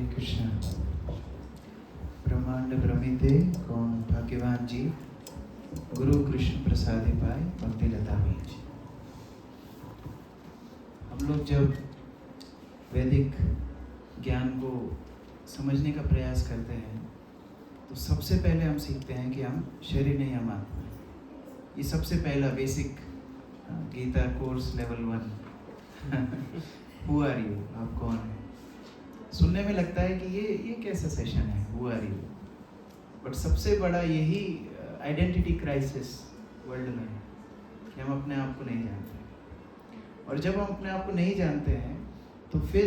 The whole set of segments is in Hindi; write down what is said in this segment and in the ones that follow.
कृष्ण। ब्रह्मांड भ्रमिते कौन भाग्यवान जी, गुरु कृष्ण प्रसादे पाए भक्ति लता बीज। हम लोग जब वैदिक ज्ञान को समझने का प्रयास करते हैं तो सबसे पहले हम सीखते हैं कि हम शरीर नहीं, हम आत्मा हैं। ये सबसे पहला basic Gita course level 1 who are you, आप कौन हैं। सुनने में लगता है कि ये कैसा सेशन है, हु आर यू, बट सबसे बड़ा यही आइडेंटिटी क्राइसिस वर्ल्ड में है कि हम अपने आप को नहीं जानते। और जब हम अपने आप को नहीं जानते हैं तो फिर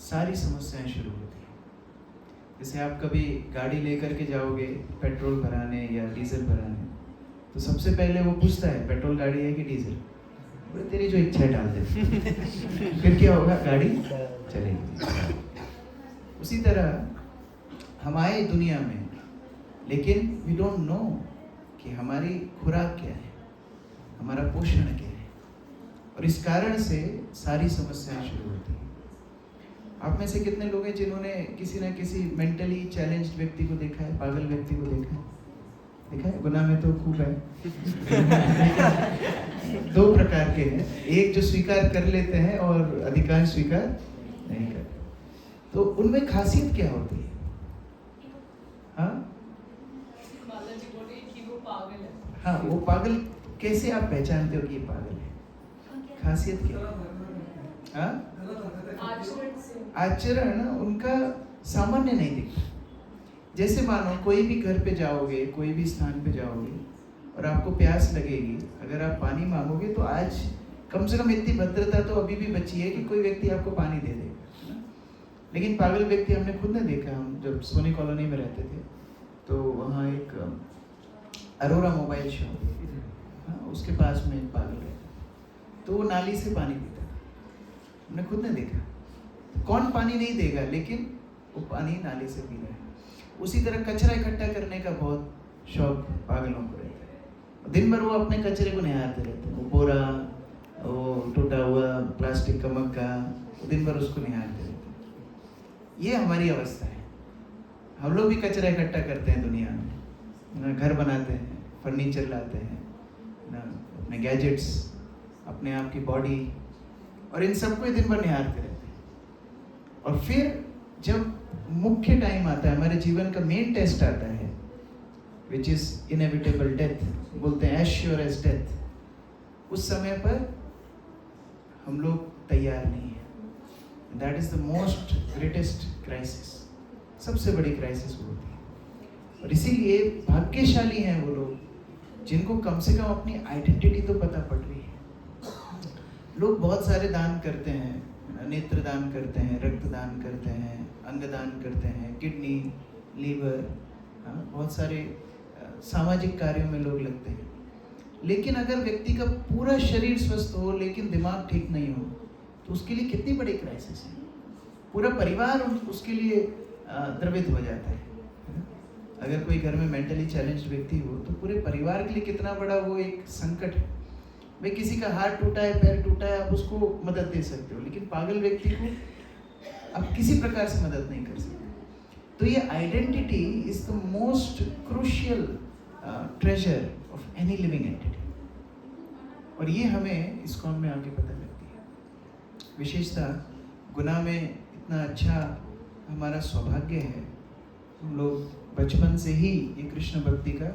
सारी समस्याएं शुरू होती हैं। जैसे आप कभी गाड़ी लेकर के जाओगे पेट्रोल भराने या डीजल भराने, तो सबसे पहले वो पूछता है पेट्रोल गाड़ी है कि डीजल। बोले तेरी जो इच्छा है डाल दे। फिर क्या होगा, गाड़ी चलेगी। उसी तरह हम आए दुनिया में, लेकिन वी डोंट नो कि हमारी खुराक क्या है, हमारा पोषण क्या है, और इस कारण से सारी समस्याएं शुरू होती हैं। आप में से कितने लोग हैं जिन्होंने किसी ना किसी मेंटली चैलेंज्ड व्यक्ति को देखा है, पागल व्यक्ति को देखा है? देखा है? गुना में तो खूब है। दो प्रकार के हैं, एक जो स्वीकार कर लेते हैं और अधिकांश स्वीकार नहीं करते। तो उनमें खासियत क्या होती है? हाँ, हाँ, वो पागल कैसे आप पहचानते हो कि ये पागल है? खासियत क्या है? हाँ, आचरण ना उनका सामान्य नहीं दिखता। जैसे मानो कोई भी घर पे जाओगे, कोई भी स्थान पे जाओगे और आपको प्यास लगेगी, अगर आप पानी मांगोगे तो आज कम से कम इतनी भद्रता तो अभी भी बची है कि कोई व्यक्ति आपको पानी दे देगा। लेकिन पागल व्यक्ति हमने खुद ने देखा। हम जब सोनी कॉलोनी में रहते थे तो वहाँ एक अरोरा मोबाइल शॉप, हाँ, उसके पास में एक पागल रहता, तो वो नाली से पानी पीता था। हमने खुद ने देखा। कौन पानी नहीं देगा, लेकिन वो पानी नाली से पी रहा है। उसी तरह कचरा इकट्ठा करने का बहुत शौक पागलों को रहता है। दिन भर वो अपने कचरे को निहारते रहते हैं। वो बोरा, वो टूटा हुआ प्लास्टिक का मग्गा, दिन भर उसको निहारते रहते हैं। ये हमारी अवस्था है। हम लोग भी कचरा इकट्ठा करते हैं दुनिया में, घर बनाते हैं, फर्नीचर लाते हैं ना, अपने गैजेट्स, अपने आप की बॉडी, और इन सबको दिन भर निहारते रहते हैं। और फिर जब मुख्य टाइम आता है, हमारे जीवन का मेन टेस्ट आता है, विच इज इनएविटेबल डेथ, बोलते हैं एज श्योर एज डेथ, उस समय पर हम लोग तैयार नहीं है। That is the most greatest crisis, सबसे बड़ी क्राइसिस वो होती है। और इसीलिए भाग्यशाली हैं वो लोग जिनको कम से कम अपनी आइडेंटिटी तो पता पड़ रही है। लोग बहुत सारे दान करते हैं, नेत्र दान करते हैं, रक्त दान करते हैं, अंग दान करते हैं, किडनी, लीवर, बहुत सारे सामाजिक कार्यों में लोग लगते हैं। लेकिन अगर व्यक्ति का पूरा शरीर स्वस्थ हो लेकिन दिमाग ठीक नहीं हो तो उसके लिए कितनी बड़ी क्राइसिस है। पूरा परिवार उसके लिए द्रवित हो जाता है। अगर कोई घर में मेंटली चैलेंज्ड व्यक्ति हो तो पूरे परिवार के लिए कितना बड़ा वो एक संकट है। भाई किसी का हाथ टूटा है, पैर टूटा है, आप उसको मदद दे सकते हो, लेकिन पागल व्यक्ति को आप किसी प्रकार से मदद नहीं कर सकते। तो ये identity is the most crucial treasure of any living entity, और ये हमें इस्कॉन में आके पता लगती है। विशेषता गुना में इतना अच्छा हमारा सौभाग्य है, हम लोग बचपन से ही ये कृष्ण भक्ति का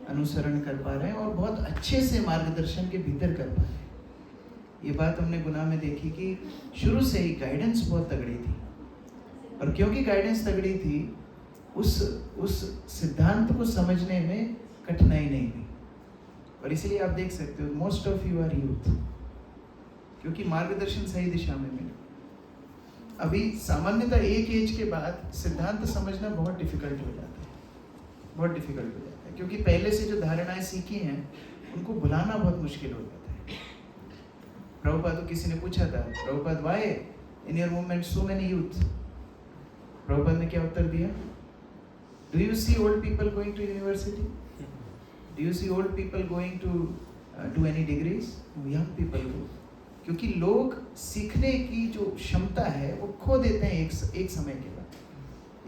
अनुसरण कर पा रहे हैं और बहुत अच्छे से मार्गदर्शन के भीतर कर पा रहे हैं। ये बात हमने गुना में देखी कि शुरू से ही गाइडेंस बहुत तगड़ी थी, और क्योंकि गाइडेंस तगड़ी थी उस सिद्धांत को समझने में कठिनाई नहीं हुई। और इसलिए आप देख सकते हो most of you are youth, क्योंकि मार्गदर्शन सही दिशा में मिला। अभी सामान्यतः एक एज के बाद सिद्धांत समझना बहुत डिफिकल्ट हो जाता है, बहुत डिफिकल्ट हो जाता है, क्योंकि पहले से जो धारणाएं सीखी हैं उनको भुलाना बहुत मुश्किल हो जाता है। प्रभुपाद को किसी ने पूछा था, Prabhupada why in your movement so many youth? Prabhupada ने क्या उत्तर दिया? Do you see old people going to university? Do you see old people going to do any degrees? Young people go. क्योंकि लोग सीखने की जो क्षमता है वो खो देते हैं एक समय के बाद,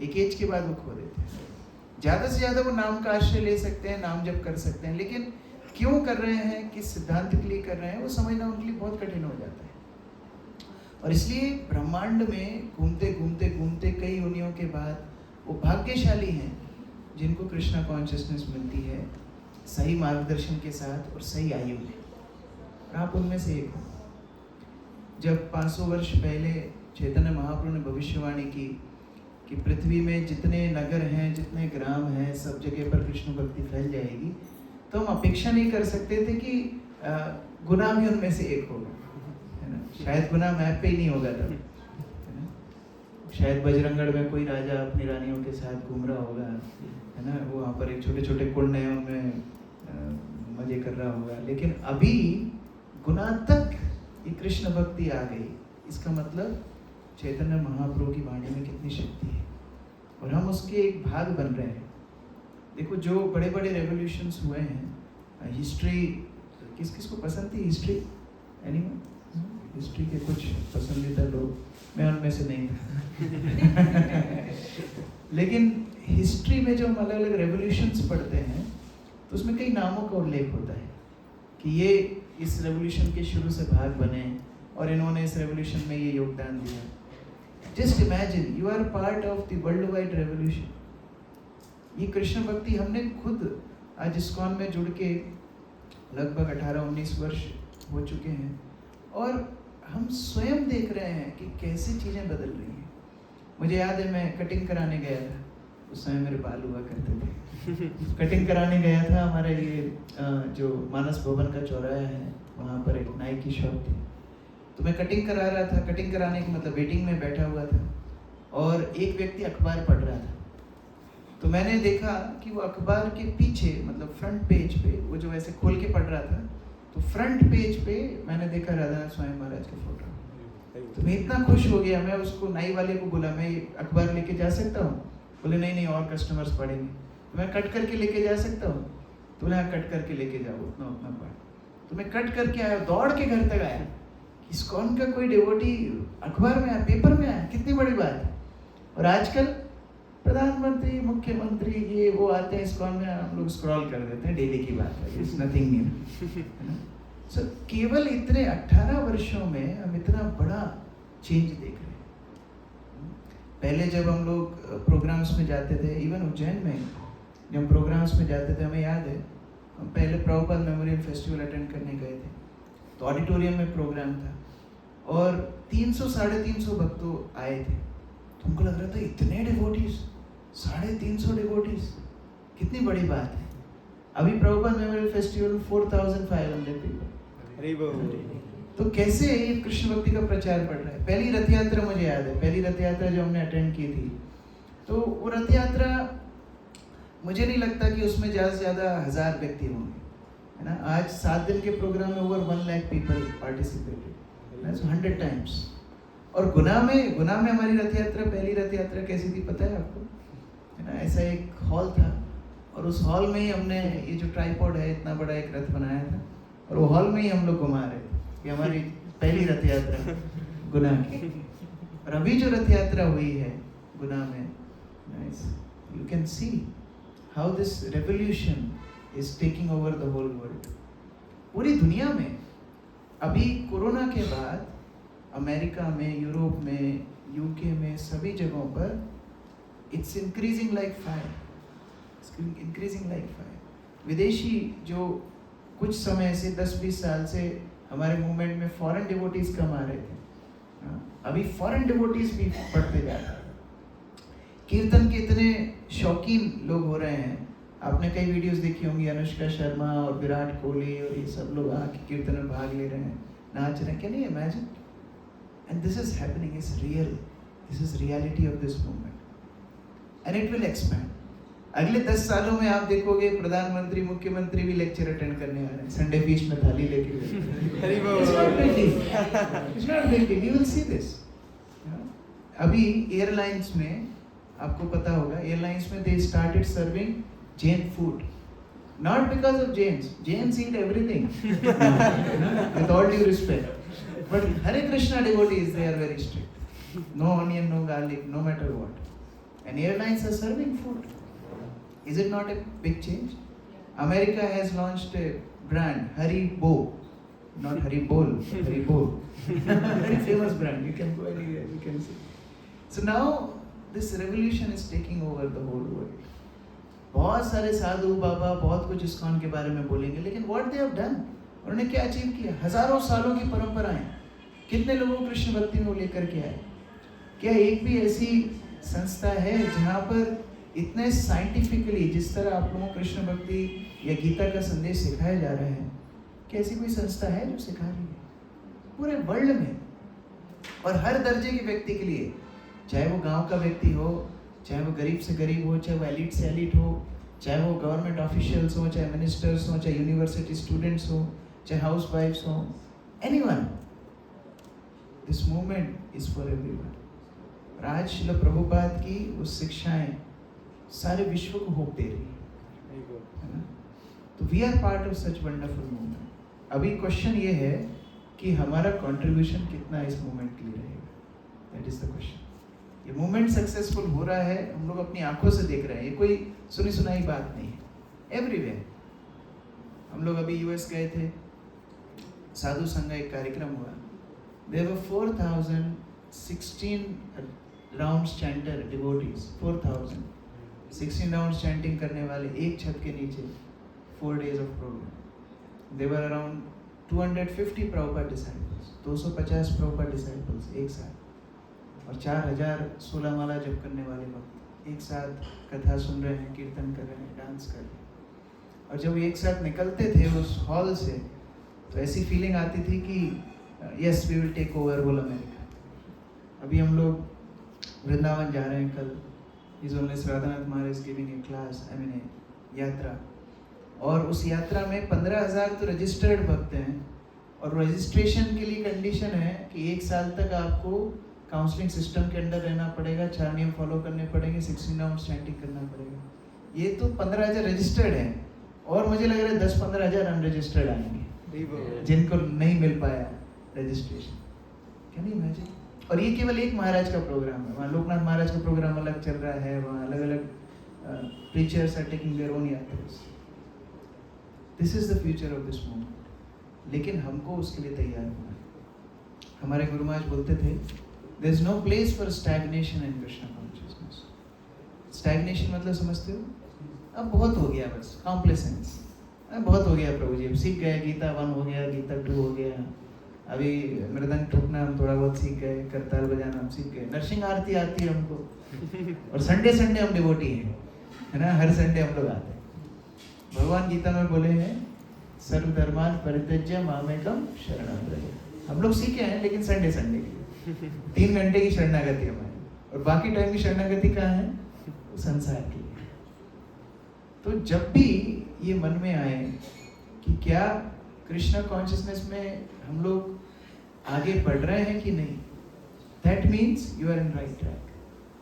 एक एज के बाद वो खो देते हैं। ज़्यादा से ज़्यादा वो नाम का आश्रय ले सकते हैं, नाम जप कर सकते हैं, लेकिन क्यों कर रहे हैं, किस सिद्धांत के लिए कर रहे हैं, वो समझना उनके लिए बहुत कठिन हो जाता है। और इसलिए ब्रह्मांड में घूमते घूमते घूमते कई योनियों के बाद वो भाग्यशाली हैं जिनको कृष्णा कॉन्शियसनेस मिलती है सही मार्गदर्शन के साथ और सही आयु में, और आप उनमें से एक हो। जब 500 वर्ष पहले चैतन्य महाप्रभु ने भविष्यवाणी की कि पृथ्वी में जितने नगर हैं, जितने ग्राम हैं, सब जगह पर कृष्ण भक्ति फैल जाएगी, तो हम अपेक्षा नहीं कर सकते थे कि गुना भी उनमें से एक होगा, है ना। शायद गुना मैप पे ही नहीं होगा तब, है ना। शायद बजरंगगढ़ में कोई राजा अपनी रानियों के साथ घूम रहा होगा, है ना, वो वहाँ पर एक छोटे छोटे कुंड हैं, उनमें मजे कर रहा होगा। लेकिन अभी गुना तक ये कृष्ण भक्ति आ गई। इसका मतलब चैतन्य महाप्रभु की वाणी में कितनी शक्ति है, और हम उसके एक भाग बन रहे हैं। देखो, जो बड़े बड़े रेवोल्यूशंस हुए हैं, हिस्ट्री किस किस को पसंद थी हिस्ट्री? एनीवन? हिस्ट्री के कुछ पसंदीदा लोग, मैं उनमें से नहीं था। लेकिन हिस्ट्री में जो हम अलग अलग रेवोल्यूशंस पढ़ते हैं, तो उसमें कई नामों का उल्लेख होता है कि ये इस रेवोल्यूशन के शुरू से भाग बने और इन्होंने इस रेवोल्यूशन में ये योगदान दिया। Just imagine you are part of the world wide revolution. ये कृष्ण भक्ति हमने खुद आज इस्कॉन में जुड़ के लगभग 18-19 वर्ष हो चुके हैं, और हम स्वयं देख रहे हैं कि कैसे चीज़ें बदल रही हैं। मुझे याद है, मैं कटिंग कराने गया था, उस समय मेरे बाल हुआ करते थे। कटिंग कराने गया था, हमारा ये जो मानस भवन का चौराहा है, वहाँ पर एक नाई की शॉप थी। तो मैं कटिंग करा रहा था, कटिंग कराने के मतलब वेटिंग में बैठा हुआ था, और एक व्यक्ति अखबार पढ़ रहा था। तो मैंने देखा कि वो अखबार के पीछे, मतलब फ्रंट पेज पे, वो जो ऐसे खोल के पढ़ रहा था, तो फ्रंट पेज पे मैंने देखा राधा स्वामी महाराज का फोटो। तो मैं इतना खुश हो गया, मैं उसको नाई वाले को बोला, मैं ये अखबार लेके जा सकता हूँ? बोले नहीं नहीं, और कस्टमर्स पढ़ेंगे। तो मैं कट करके लेके जा सकता हूँ? तो बोले हाँ, कट करके लेके जाओ, उतना उतना पढ़। तो मैं कट करके आया, दौड़ के घर तक आया। इस्कॉन का कोई डिवोटी अखबार में आया, पेपर में आया, कितनी बड़ी बात है। और आजकल प्रधानमंत्री, मुख्यमंत्री, ये वो आते हैं इस्कॉन में, हम लोग स्क्रॉल कर देते हैं, डेली की बात है, इट्स नथिंग न्यू। सो केवल इतने 18 वर्षों में हम इतना बड़ा चेंज देख रहे हैं। पहले जब हम लोग प्रोग्राम्स में जाते थे, इवन उज्जैन में जब हम प्रोग्राम्स में जाते थे, हमें याद है, हम पहले प्रभुपाद मेमोरियल फेस्टिवल अटेंड करने गए थे, तो ऑडिटोरियम में प्रोग्राम था और 300-350 भक्तों आए थे। तो हमको लग रहा था इतने डिवोटीज, 350 डिवोटीज, कितनी बड़ी बात है। अभी प्रभुपाद मेमोरियल फेस्टिवल 4500 पीपल। तो कैसे ये कृष्ण भक्ति का प्रचार बढ़ रहा है। पहली रथ यात्रा मुझे याद है, पहली रथ यात्रा जो हमने अटेंड की थी, तो वो रथ यात्रा मुझे नहीं लगता कि उसमें ज़्यादा से ज़्यादा 1000 व्यक्ति होंगे, है ना। आज 7 दिन के प्रोग्राम में over 1 lakh people participated, 100 times. और गुना में हमारी रथ यात्रा, पहली रथ यात्रा कैसी थी पता है आपको, है ना। ऐसा एक हॉल था, और उस हॉल में ही हमने ये जो ट्राइपॉड है, इतना बड़ा एक रथ बनाया था, और वो हॉल में ही हम लोग घुमा रहे थे कि हमारी पहली रथ यात्रा गुना की। और अभी जो रथ यात्रा हुई है गुना में, you can see how this revolution is taking over the whole world. पूरी दुनिया में अभी कोरोना के बाद अमेरिका में, यूरोप में, यूके में, सभी जगहों पर it's increasing like fire, increasing like fire. विदेशी जो कुछ समय से 10-20 साल से हमारे मूवमेंट में फॉरेन डिवोटीज कम आ रहे थे, अभी फॉरेन डिवोटीज भी बढ़ते जा रहे हैं। कीर्तन के इतने शौकीन लोग हो रहे हैं। आपने कई वीडियोस देखी होंगी, अनुष्का शर्मा और विराट कोहली और ये सब लोग आके कीर्तन में भाग ले रहे हैं, नाच रहे हैं। Can you imagine? And this is happening, is real, this is reality of this movement and it will expand. अगले 10 सालों में आप देखोगे प्रधानमंत्री, मुख्यमंत्री भी लेक्चर अटेंड करने आ रहे हैं, संडे बीच में थाली लेके। अभी एयरलाइंस में आपको पता होगा, एयरलाइंस में they started serving Jain food, not because of Jains, Jains eat everything, with all due respect, But Hare Krishna devotees, they are very strict. No onion, no garlic, no matter what. And airlines are serving food. Is it not a big change? America has launched a brand, Haribo. Not Haribol, Haribo. Very famous brand. You can go anywhere, you can see. So now this revolution is taking over the whole world. बहुत सारे साधु बाबा बहुत कुछ ISKCON के बारे में बोलेंगे, लेकिन what they have done, उन्होंने क्या अचीव किया? हजारों सालों की परंपराएं, कितने लोगों को कृष्ण भक्ति में वो लेकर के आए? क्या एक भी ऐसी संस्था है जहाँ पर इतने साइंटिफिकली जिस तरह आप लोगों को कृष्ण भक्ति या गीता का संदेश सिखाया जा रहा है, क्या ऐसी कोई संस्था है जो सिखा रही है? पूरे वर्ल्ड में और हर दर्जे के व्यक्ति के लिए, चाहे वो गांव का व्यक्ति हो, चाहे वो गरीब से गरीब हो, चाहे वो एलिट से एलिट हो, चाहे वो गवर्नमेंट ऑफिशियल्स हो, चाहे मिनिस्टर्स हो, चाहे यूनिवर्सिटी स्टूडेंट्स हो, चाहे हाउस वाइफ्स हो, anyone, this movement is for everyone. और आज श्रील प्रभुपाद की वो शिक्षाएं सारे विश्व को होप दे रही है ना? तो we are part of such wonderful movement. अभी क्वेश्चन ये है कि हमारा कंट्रीब्यूशन कितना इस मूवमेंट के लिए रहेगा, दैट इज द क्वेश्चन। ये मूवमेंट सक्सेसफुल हो रहा है, हम लोग अपनी आंखों से देख रहे हैं, ये कोई सुनी सुनाई बात नहीं है, एवरीवेयर। हम लोग अभी यूएस गए थे, साधु संघ एक कार्यक्रम हुआ, there were 4016 rounds chanter devotees, 4016 rounds chanting करने वाले एक छत के नीचे, 4 days of program. There were around 250 Prabhupada disciples, 250 Prabhupada disciples एक साथ, और 4000 16 माला जप करने वाले लोग एक साथ कथा सुन रहे हैं, कीर्तन कर रहे हैं, डांस कर रहे हैं। और जब एक साथ निकलते थे उस हॉल से, तो ऐसी फीलिंग आती थी कि yes we will take over whole America. अभी हम लोग वृंदावन जा रहे हैं कल, is only Radhanath Maharaj giving a class, I mean a yatra, और उस यात्रा में 15,000 तो रजिस्टर्ड भक्त हैं, और रजिस्ट्रेशन के लिए कंडीशन है कि 1 साल तक आपको काउंसलिंग सिस्टम के अंदर रहना पड़ेगा, 4 नियम फॉलो करने पड़ेंगे, 16 राउंड चैंटिंग करना पड़ेगा। ये तो 15,000 रजिस्टर्ड हैं, और मुझे लग रहा है 10-15,000 अनरजिस्टर्ड आएंगे जिनको नहीं मिल पाया रजिस्ट्रेशन। Can you imagine? और ये केवल एक महाराज का प्रोग्राम है, वहाँ लोकनाथ महाराज का प्रोग्राम अलग चल रहा है, वहाँ अलग अलग preachers are taking their own yatras. This is the future of this movement, लेकिन हमको उसके लिए तैयार होना है। हमारे गुरु महाराज बोलते थे, there is no place for stagnation in Krishna consciousness. Stagnation मतलब समझते हो? अब बहुत हो गया, बस कॉम्प्लेसेंस, बहुत हो गया प्रभु जी, अब सीख गए, गीता 1 हो गया, गीता 2 हो गया, अभी मृदंग ठोकना हम थोड़ा बहुत सीख गए, करताल बजाना हम सीख गए, नरसिंह आरती आती है हमको, और संडे हम डिवोटी हैं, है ना, हर संडे हम लोग आते हैं। भगवान गीता में बोले हैं, सर्वधर्मान परित्यज्य मामेकम शरणं व्रज। हम लोग सीखे हैं, लेकिन संडे के लिए 3 घंटे की शरणागति हमारी, और बाकी टाइम की शरणागति कहाँ है? संसार की। तो जब भी ये मन में आए कि क्या कृष्णा कॉन्शियसनेस में हम लोग आगे बढ़ रहे हैं कि नहीं, that means you are in right track.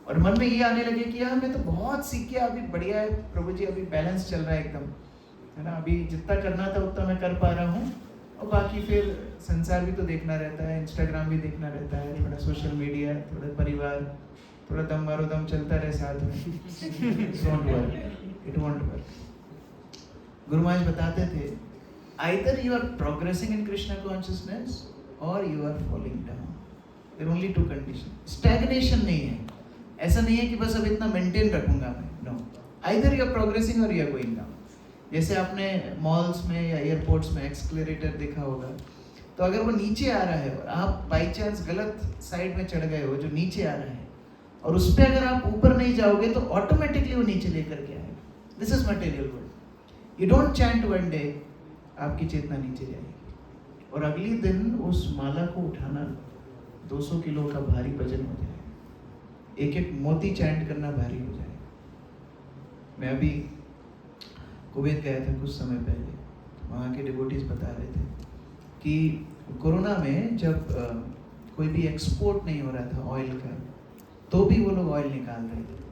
और मन में ये आने लगे कि यार मैं तो बहुत सीख गया, अभी बढ़िया है प्रभु जी, अभी बैलेंस चल रहा है एकदम, है ना, अभी जितना करना था उतना मैं कर पा रहा हूँ, और बाकी फिर संसार भी तो देखना रहता है, इंस्टाग्राम भी देखना रहता है, थोड़ा सोशल मीडिया, थोड़ा परिवार, थोड़ा दम मारो दम चलता रहे साथ में, don't work, it won't work. Guru Maharaj बताते थे, either you are progressing in Krishna consciousness or you are falling down. There are only 2 conditions. Stagnation नहीं है, ऐसा नहीं है कि बस अब इतना मेंटेन रखूंगा मैं, no. Either you are progressing or you are going down. जैसे आपने मॉल्स में या एयरपोर्ट्स में एक्सक्लेरेटर देखा होगा, तो अगर वो नीचे आ रहा है और आप बाई चांस गलत साइड में चढ़ गए हो जो नीचे आ रहा है, और उस पर अगर आप ऊपर नहीं जाओगे तो ऑटोमेटिकली वो नीचे लेकर के आएगा। This is material world. You don't chant one day, आपकी चेतना नीचे जाएगी, और अगली दिन उस माला को उठाना 200 किलो का भारी वजन हो जाएगा, एक एक मोती चैंट करना भारी हो जाएगा। मैं अभी कुवैत गया था कुछ समय पहले, वहाँ के डिवोटीज बता रहे थे कि कोरोना में जब कोई भी एक्सपोर्ट नहीं हो रहा था ऑयल का, तो भी वो लोग ऑयल निकाल रहे थे,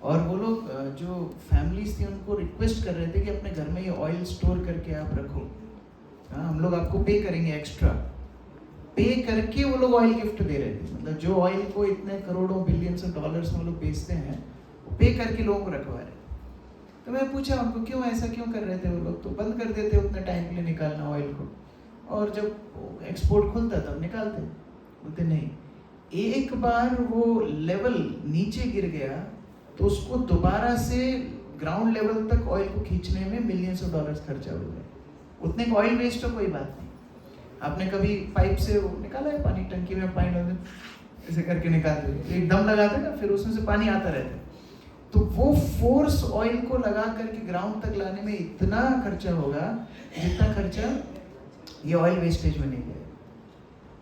और वो लोग जो फैमिलीज थी उनको रिक्वेस्ट कर रहे थे कि अपने घर में ये ऑयल स्टोर करके आप रखो, हाँ हम लोग आपको पे करेंगे एक्स्ट्रा। पे करके वो लोग ऑयल गिफ्ट दे रहे थे। मतलब जो ऑयल को इतने करोड़ों बिलियंस ऑफ डॉलर्स में वो लोग बेचते हैं, वो पे करके लोगों को रखवा रहे थे। तो मैं पूछा उनको क्यों ऐसा क्यों कर रहे थे वो लोग, तो बंद कर देते उतने टाइम के लिए निकालना ऑयल को, और जब एक्सपोर्ट खुलता तब निकालते। बोलते नहीं, एक बार वो लेवल नीचे गिर गया तो उसको दोबारा से ग्राउंड लेवल तक ऑयल को खींचने में मिलियंस ऑफ डॉलर्स खर्चा हो गए। उतने का ऑयल वेस्ट हो कोई बात नहीं, आपने कभी पाइप से निकाला है पानी, टंकी में पानी ऐसे करके निकालते हैं, एक दम लगाते ना, फिर उसमें से पानी आता रहता है। तो वो फोर्स ऑयल को लगा करके ग्राउंड तक लाने में इतना खर्चा होगा जितना खर्चा ये ऑयल वेस्टेज में नहीं गया।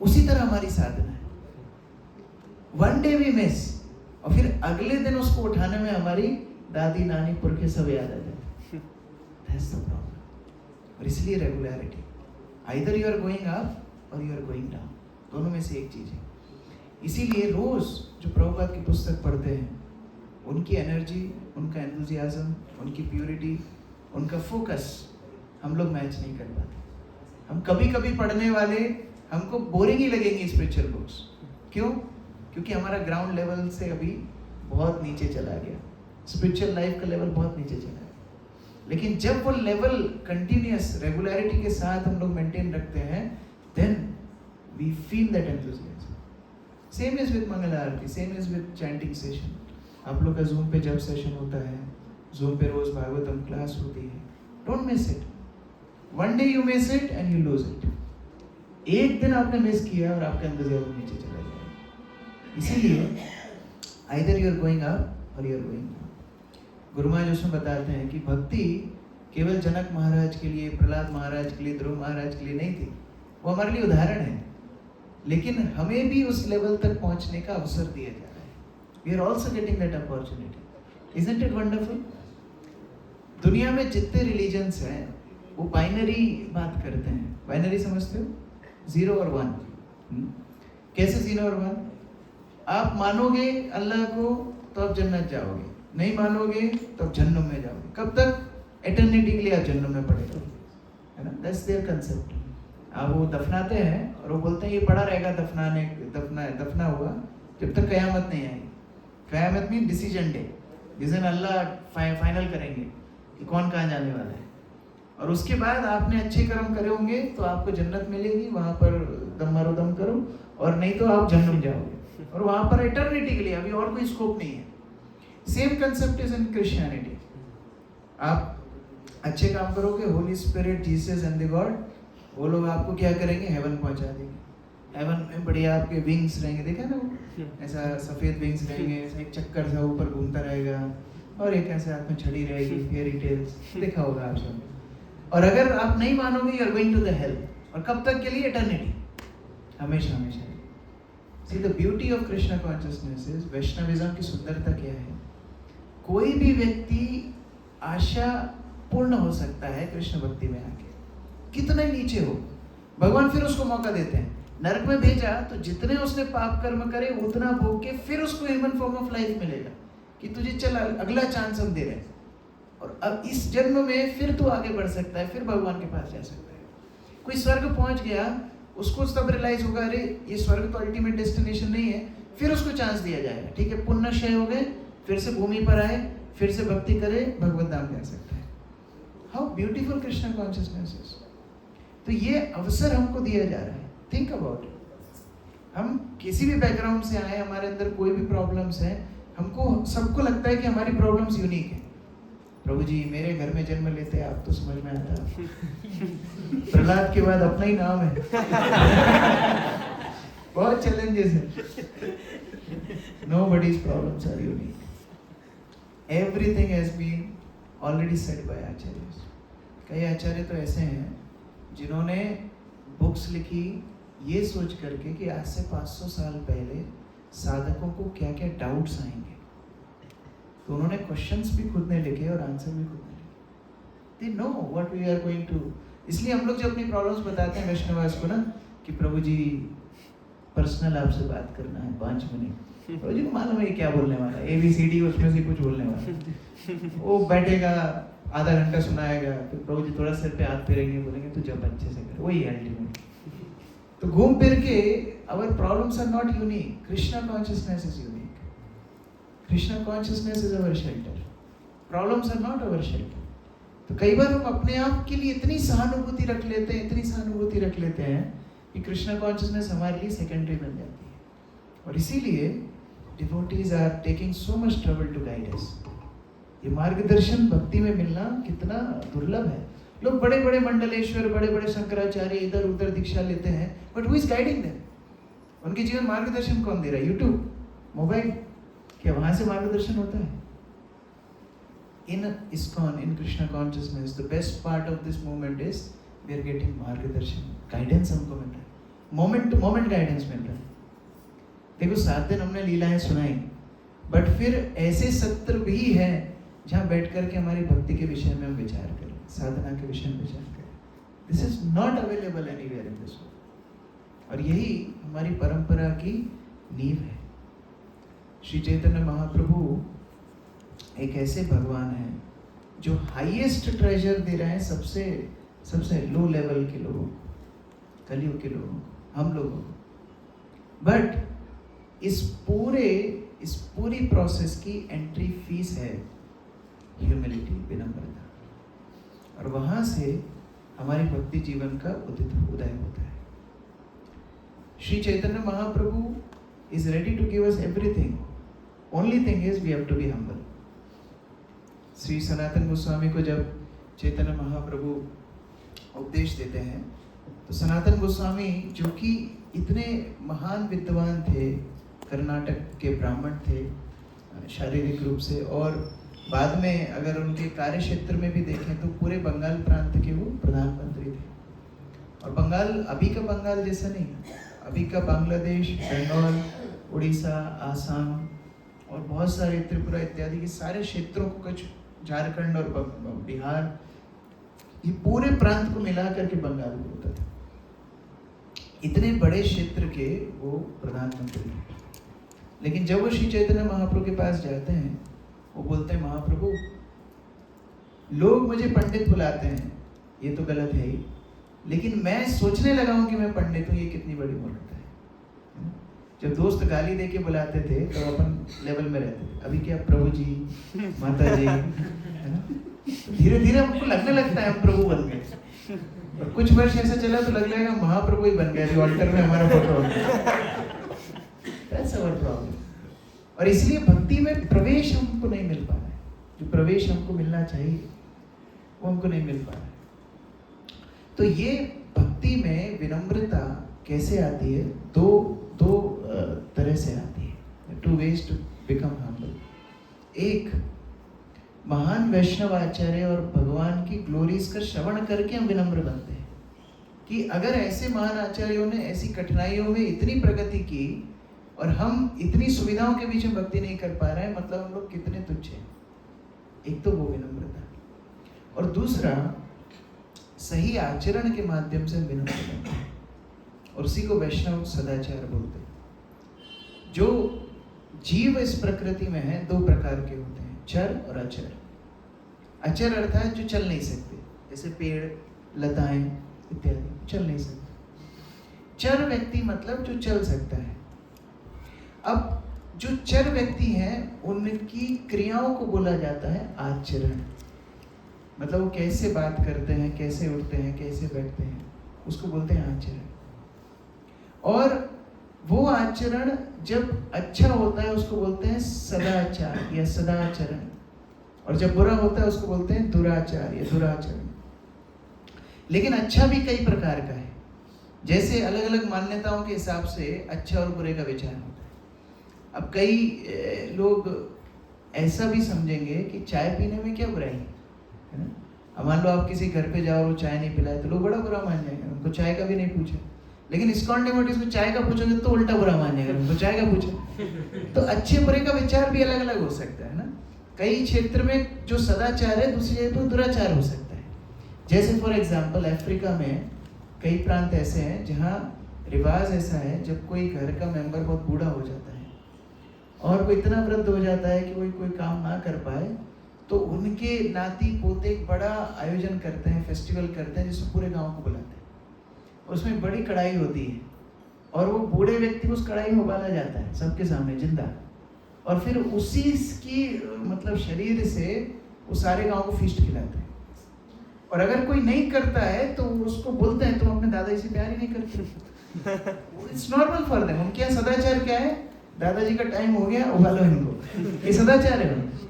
उसी तरह हमारी साधना है, वन डे वी मिस और फिर अगले दिन उसको उठाने में हमारी दादी नानी पुरखे सब याद आ जाते। That's the problem. और इसलिए regularity, either you are going up और यू आर गोइंग डाउन, दोनों में से एक चीज है। इसीलिए रोज जो प्रभुपाद की पुस्तक पढ़ते हैं, उनकी एनर्जी, उनका एंथुजियाज्म, उनकी प्योरिटी, उनका फोकस हम लोग मैच नहीं कर पाते। हम कभी कभी पढ़ने वाले हमको बोरिंग ही लगेंगे स्पिरिचुअल बुक्स। क्यों? क्योंकि हमारा ग्राउंड लेवल से अभी बहुत नीचे चला गया, स्पिरिचुअल लाइफ का लेवल बहुत नीचे चला गया। लेकिन जब वो लेवल कंटिन्यूअस रेगुलरिटी के साथ हम लोग मेंटेन रखते हैं, then we feel that enthusiasm. Same is with Mangal Aarti, same is with chanting session. आप लोग का जूम पे जब सेशन होता है, जूम पे रोज भागवतम क्लास होती है, don't miss it. One day you miss it and you lose it. एक दिन आपने मिस किया और आपका एंथुसियाज्म नीचे चला गया। इसीलिए either you are going up और यू आर गोइंग डाउन। गुरु महाराज उसमें बताते हैं कि भक्ति केवल जनक महाराज के लिए, प्रहलाद महाराज के लिए, ध्रुव महाराज के लिए नहीं थी, वो हमारे लिए उदाहरण है। लेकिन हमें भी उस लेवल तक पहुंचने का अवसर दिया जा रहा है। We are also getting that opportunity. Isn't it wonderful? दुनिया में जितने रिलीजन्स हैं वो बाइनरी बात करते हैं। बाइनरी समझते हो? 0 और 1। कैसे 0 और 1? आप मानोगे अल्लाह को तो आप जन्नत जाओगे, नहीं मानोगे तो आप जहन्नुम में जाओगे। कब तक? एटर्निटी के लिए आप जहन्नुम में पड़े रहोगे, है ना? That's their concept. आप वो दफनाते हैं और वो बोलते हैं ये पड़ा रहेगा दफना हुआ जब तक कयामत नहीं आएगी। कयामत में डिसीजन डे, जिस दिन अल्लाह फाइनल करेंगे कि कौन कहाँ जाने वाला है। और उसके बाद आपने अच्छे कर्म करे होंगे तो आपको जन्नत मिलेगी, वहाँ पर दम मारो दम करो, और नहीं तो आप जहन्नुम जाओगे, और वहाँ पर एटर्निटी के लिए अभी और कोई स्कोप नहीं है। Same concept is in Christianity. आप अच्छे काम करोगे, Holi spirit, Jesus and the God, वो लोग आपको क्या करेंगे? हेवन पहुंचा देंगे। हेवन में बढ़िया आपके विंग्स रहेंगे, देखा ना वो ऐसा सफेद विंग्स रहेंगे, ऐसा एक चक्कर सा ऊपर घूमता रहेगा, और एक ऐसे हाथ में छड़ी रहेगी, फेयरी टेल्स देखा होगा आप सब। और अगर आप नहीं मानोगे, you are going to the hell. और कब तक के लिए? एटर्निटी, हमेशा हमेशा। See the beauty of Krishna consciousness is, Vaishnavism की सुंदरता क्या है? कोई भी व्यक्ति आशा पूर्ण हो सकता है कृष्ण भक्ति में आके, कितना नीचे हो, भगवान फिर उसको मौका देते हैं। नरक में भेजा तो जितने उसने पाप कर्म करे उतना भोग के फिर उसको ह्यूमन फॉर्म ऑफ लाइफ मिलेगा कि तुझे चल अगला चांस हम दे रहे हैं, और अब इस जन्म में फिर तू आगे बढ़ सकता है, फिर भगवान के पास जा सकता है। कोई स्वर्ग पहुंच गया, उसको तब रियलाइज होगा अरे ये स्वर्ग तो अल्टीमेट डेस्टिनेशन नहीं है, फिर उसको चांस दिया जाएगा, ठीक है पुण्य क्षय हो गए, फिर से भूमि पर आए, फिर से भक्ति करे, भगवत धाम जा सकता है। How beautiful Krishna consciousness is. तो ये अवसर हमको दिया जा रहा है। Think about it. हम किसी भी बैकग्राउंड से आए, हमारे अंदर कोई भी प्रॉब्लम्स हैं, हमको सबको लगता है कि हमारी प्रॉब्लम्स यूनिक है। प्रभु जी मेरे घर में जन्म लेते आप तो समझ में आता, प्रहलाद के बाद अपना ही नाम है। बहुत चैलेंजेस है। Nobody's problems are unique. Everything has been already said by आचार्य। कई आचार्य तो ऐसे हैं जिन्होंने बुक्स लिखी ये सोच करके कि आज से 500 साल पहले साधकों को क्या क्या डाउट्स आएंगे, तो उन्होंने क्वेश्चंस भी खुद ने लिखे और आंसर भी खुद ने लिखे। They know what we are going to. इसलिए हम लोग जब अपनी प्रॉब्लम्स बताते हैं वैष्णवास को ना कि प्रभु जी पर्सनल आपसे बात करना है 5 मिनट, प्रभु जी को मालूम है क्या बोलने वाला है, ABCD उसमें से कुछ बोलने वाला है। वो बैठेगा आधा घंटा सुनाएगा, फिर प्रभु जी थोड़ा सिर पे हाथ फेरेंगे, बोलेंगे तू जब अच्छे से कर, वही अल्टीमेट। तो घूम फिर के our problems are not unique. Krishna consciousness is unique. Krishna consciousness is our shelter. Problems are not our shelter. तो कई बार हम अपने आप के लिए इतनी सहानुभूति रख लेते हैं कि कृष्णा कॉन्शियसनेस हमारे लिए सेकेंडरी बन जाती है। और इसीलिए devotees are taking so much trouble to guide us. ये मार्गदर्शन भक्ति में मिलना कितना दुर्लभ है। लोग बड़े बड़े मंडलेश्वर, बड़े बड़े शंकराचार्य इधर उधर दीक्षा लेते हैं, but who is guiding them? उनके जीवन मार्गदर्शन कौन दे रहा है? यूट्यूब, मोबाइल, क्या वहां से मार्गदर्शन होता है? In ISKCON, in Krishna consciousness, the best part of this moment is we are getting मार्गदर्शन, गाइडेंस हमको मिल रहा है, मोमेंट टू मोमेंट गाइडेंस मिल रहा है। देखो 7 दिन हमने लीलाएं सुनाई, बट फिर ऐसे सत्र भी हैं जहाँ बैठ कर के हमारी भक्ति के विषय में हम विचार करें, साधना के विषय में विचार करें। This is not available anywhere in this world. और यही हमारी परंपरा की नींव है। श्री चैतन्य महाप्रभु एक ऐसे भगवान हैं जो हाईएस्ट ट्रेजर दे रहे हैं सबसे लो लेवल के लोगों को, कलयुग के लोगों को, हम लोगों को। बट इस पूरी प्रोसेस की एंट्री फीस है ह्यूमिलिटी, विनम्रता। और वहां से हमारी भक्ति जीवन का उदय होता है। Shri Chaitanya Mahaprabhu is ready to give us everything, only thing is we have to be humble. Shri Sanatan Goswami को जब चैतन्य महाप्रभु उपदेश देते हैं तो सनातन गोस्वामी, जो कि इतने महान विद्वान थे, कर्नाटक के ब्राह्मण थे शारीरिक रूप से, और बाद में अगर उनके कार्य क्षेत्र में भी देखें तो पूरे बंगाल प्रांत के वो प्रधानमंत्री थे। और बंगाल अभी का बंगाल जैसा नहीं, अभी का बांग्लादेश, बंगाल, उड़ीसा, आसाम और बहुत सारे त्रिपुरा इत्यादि के सारे क्षेत्रों को, कुछ झारखंड और बिहार, ये पूरे प्रांत को मिला करके बंगाल होता था। इतने बड़े क्षेत्र के वो प्रधानमंत्री हैं। लेकिन जब वो श्री चैतन्य महाप्रभु के पास जाते हैं, वो बोलते हैं, महाप्रभु लोग मुझे पंडित बुलाते हैं, ये तो गलत है ही, लेकिन मैं सोचने लगा हूँ कि मैं पंडित हूँ, ये कितनी बड़ी मूर्खता है। जब दोस्त गाली दे के बुलाते थे तो अपन लेवल में रहते थे, अभी क्या प्रभु जी, माता जी, है ना? तो धीरे धीरे हमको लगने लगता है हम प्रभु बन गए, और कुछ वर्ष ऐसा चला तो लग जाएगा महाप्रभु ही बन गया, जो ऑल्टर में हमारा फोटो होता है। That's our problem। और इसलिए भक्ति में प्रवेश हमको नहीं मिल पा रहा है, जो प्रवेश हमको मिलना चाहिए वो हमको नहीं मिल पा रहा है। तो ये भक्ति में विनम्रता कैसे आती है? दो तरह से आती है। 2 ways to become humble। एक, महान वैष्णव आचार्य और भगवान की ग्लोरीज का श्रवण करके हम विनम्र बनते हैं कि अगर ऐसे महान आचार्यों ने ऐसी कठिनाइयों में इतनी प्रगति की और हम इतनी सुविधाओं के बीच में भक्ति नहीं कर पा रहे हैं, मतलब हम लोग कितने तुच्छ हैं। एक तो वो विनम्रता, और दूसरा सही आचरण के माध्यम से विनम्र बनते हैं, और उसी को वैष्णव सदाचार बोलते हैं। जो जीव इस प्रकृति में है 2 प्रकार के होते हैं, चर और अचर। अचर अर्थात जो चल नहीं सकते, जैसे पेड़, लताएं इत्यादि चल नहीं सकते। चर व्यक्ति मतलब जो चल सकता है। अब जो चर व्यक्ति हैं उनकी क्रियाओं को बोला जाता है आचरण। मतलब वो कैसे बात करते हैं, कैसे उठते हैं, कैसे बैठते हैं, उसको बोलते हैं आचरण। और वो आचरण जब अच्छा होता है उसको बोलते हैं सदाचार या सदाचरण, और जब बुरा होता है उसको बोलते हैं दुराचार या दुराचरण। लेकिन अच्छा भी कई प्रकार का है, जैसे अलग अलग मान्यताओं के हिसाब से अच्छा और बुरे का विचार होता है। अब कई लोग ऐसा भी समझेंगे कि चाय पीने में क्या बुराई है ना। अब मान लो आप किसी घर पे जाओ और चाय नहीं पिलाए तो लोग बड़ा बुरा मान जाएंगे, उनको चाय का भी नहीं पूछा। लेकिन ISKCON डिवोटीज को चाय का पूछोगे तो उल्टा बुरा मान जाएगा, उनको चाय का पूछा। तो अच्छे बुरे का विचार भी अलग अलग हो सकता है ना। कई क्षेत्र में जो सदाचार है दूसरी जगह पर दुराचार हो सकता है। जैसे फॉर एग्जाम्पल अफ्रीका में कई प्रांत ऐसे हैं जहाँ रिवाज ऐसा है, जब कोई घर का मेंबर बहुत बूढ़ा हो जाता है और वो इतना वृद्ध हो जाता है कि वो कोई काम ना कर पाए, तो उनके नाती पोते एक बड़ा आयोजन करते हैं, फेस्टिवल करते हैं, जिसमें पूरे गांव को बुलाते हैं। उसमें बड़ी कड़ाई होती है और वो बूढ़े व्यक्ति को उस कढ़ाई में उबाला जाता है सबके सामने जिंदा, और फिर उसी की मतलब शरीर से वो सारे गांव को फीस्ट खिलाते हैं। और अगर कोई नहीं करता है तो उसको बोलते हैं तुम अपने दादाजी से प्यार ही नहीं करते। It's normal for them. उनके यहाँ सदाचार क्या है? दादाजी का टाइम हो गया, उबालो इनको, ये सदाचार है उनका।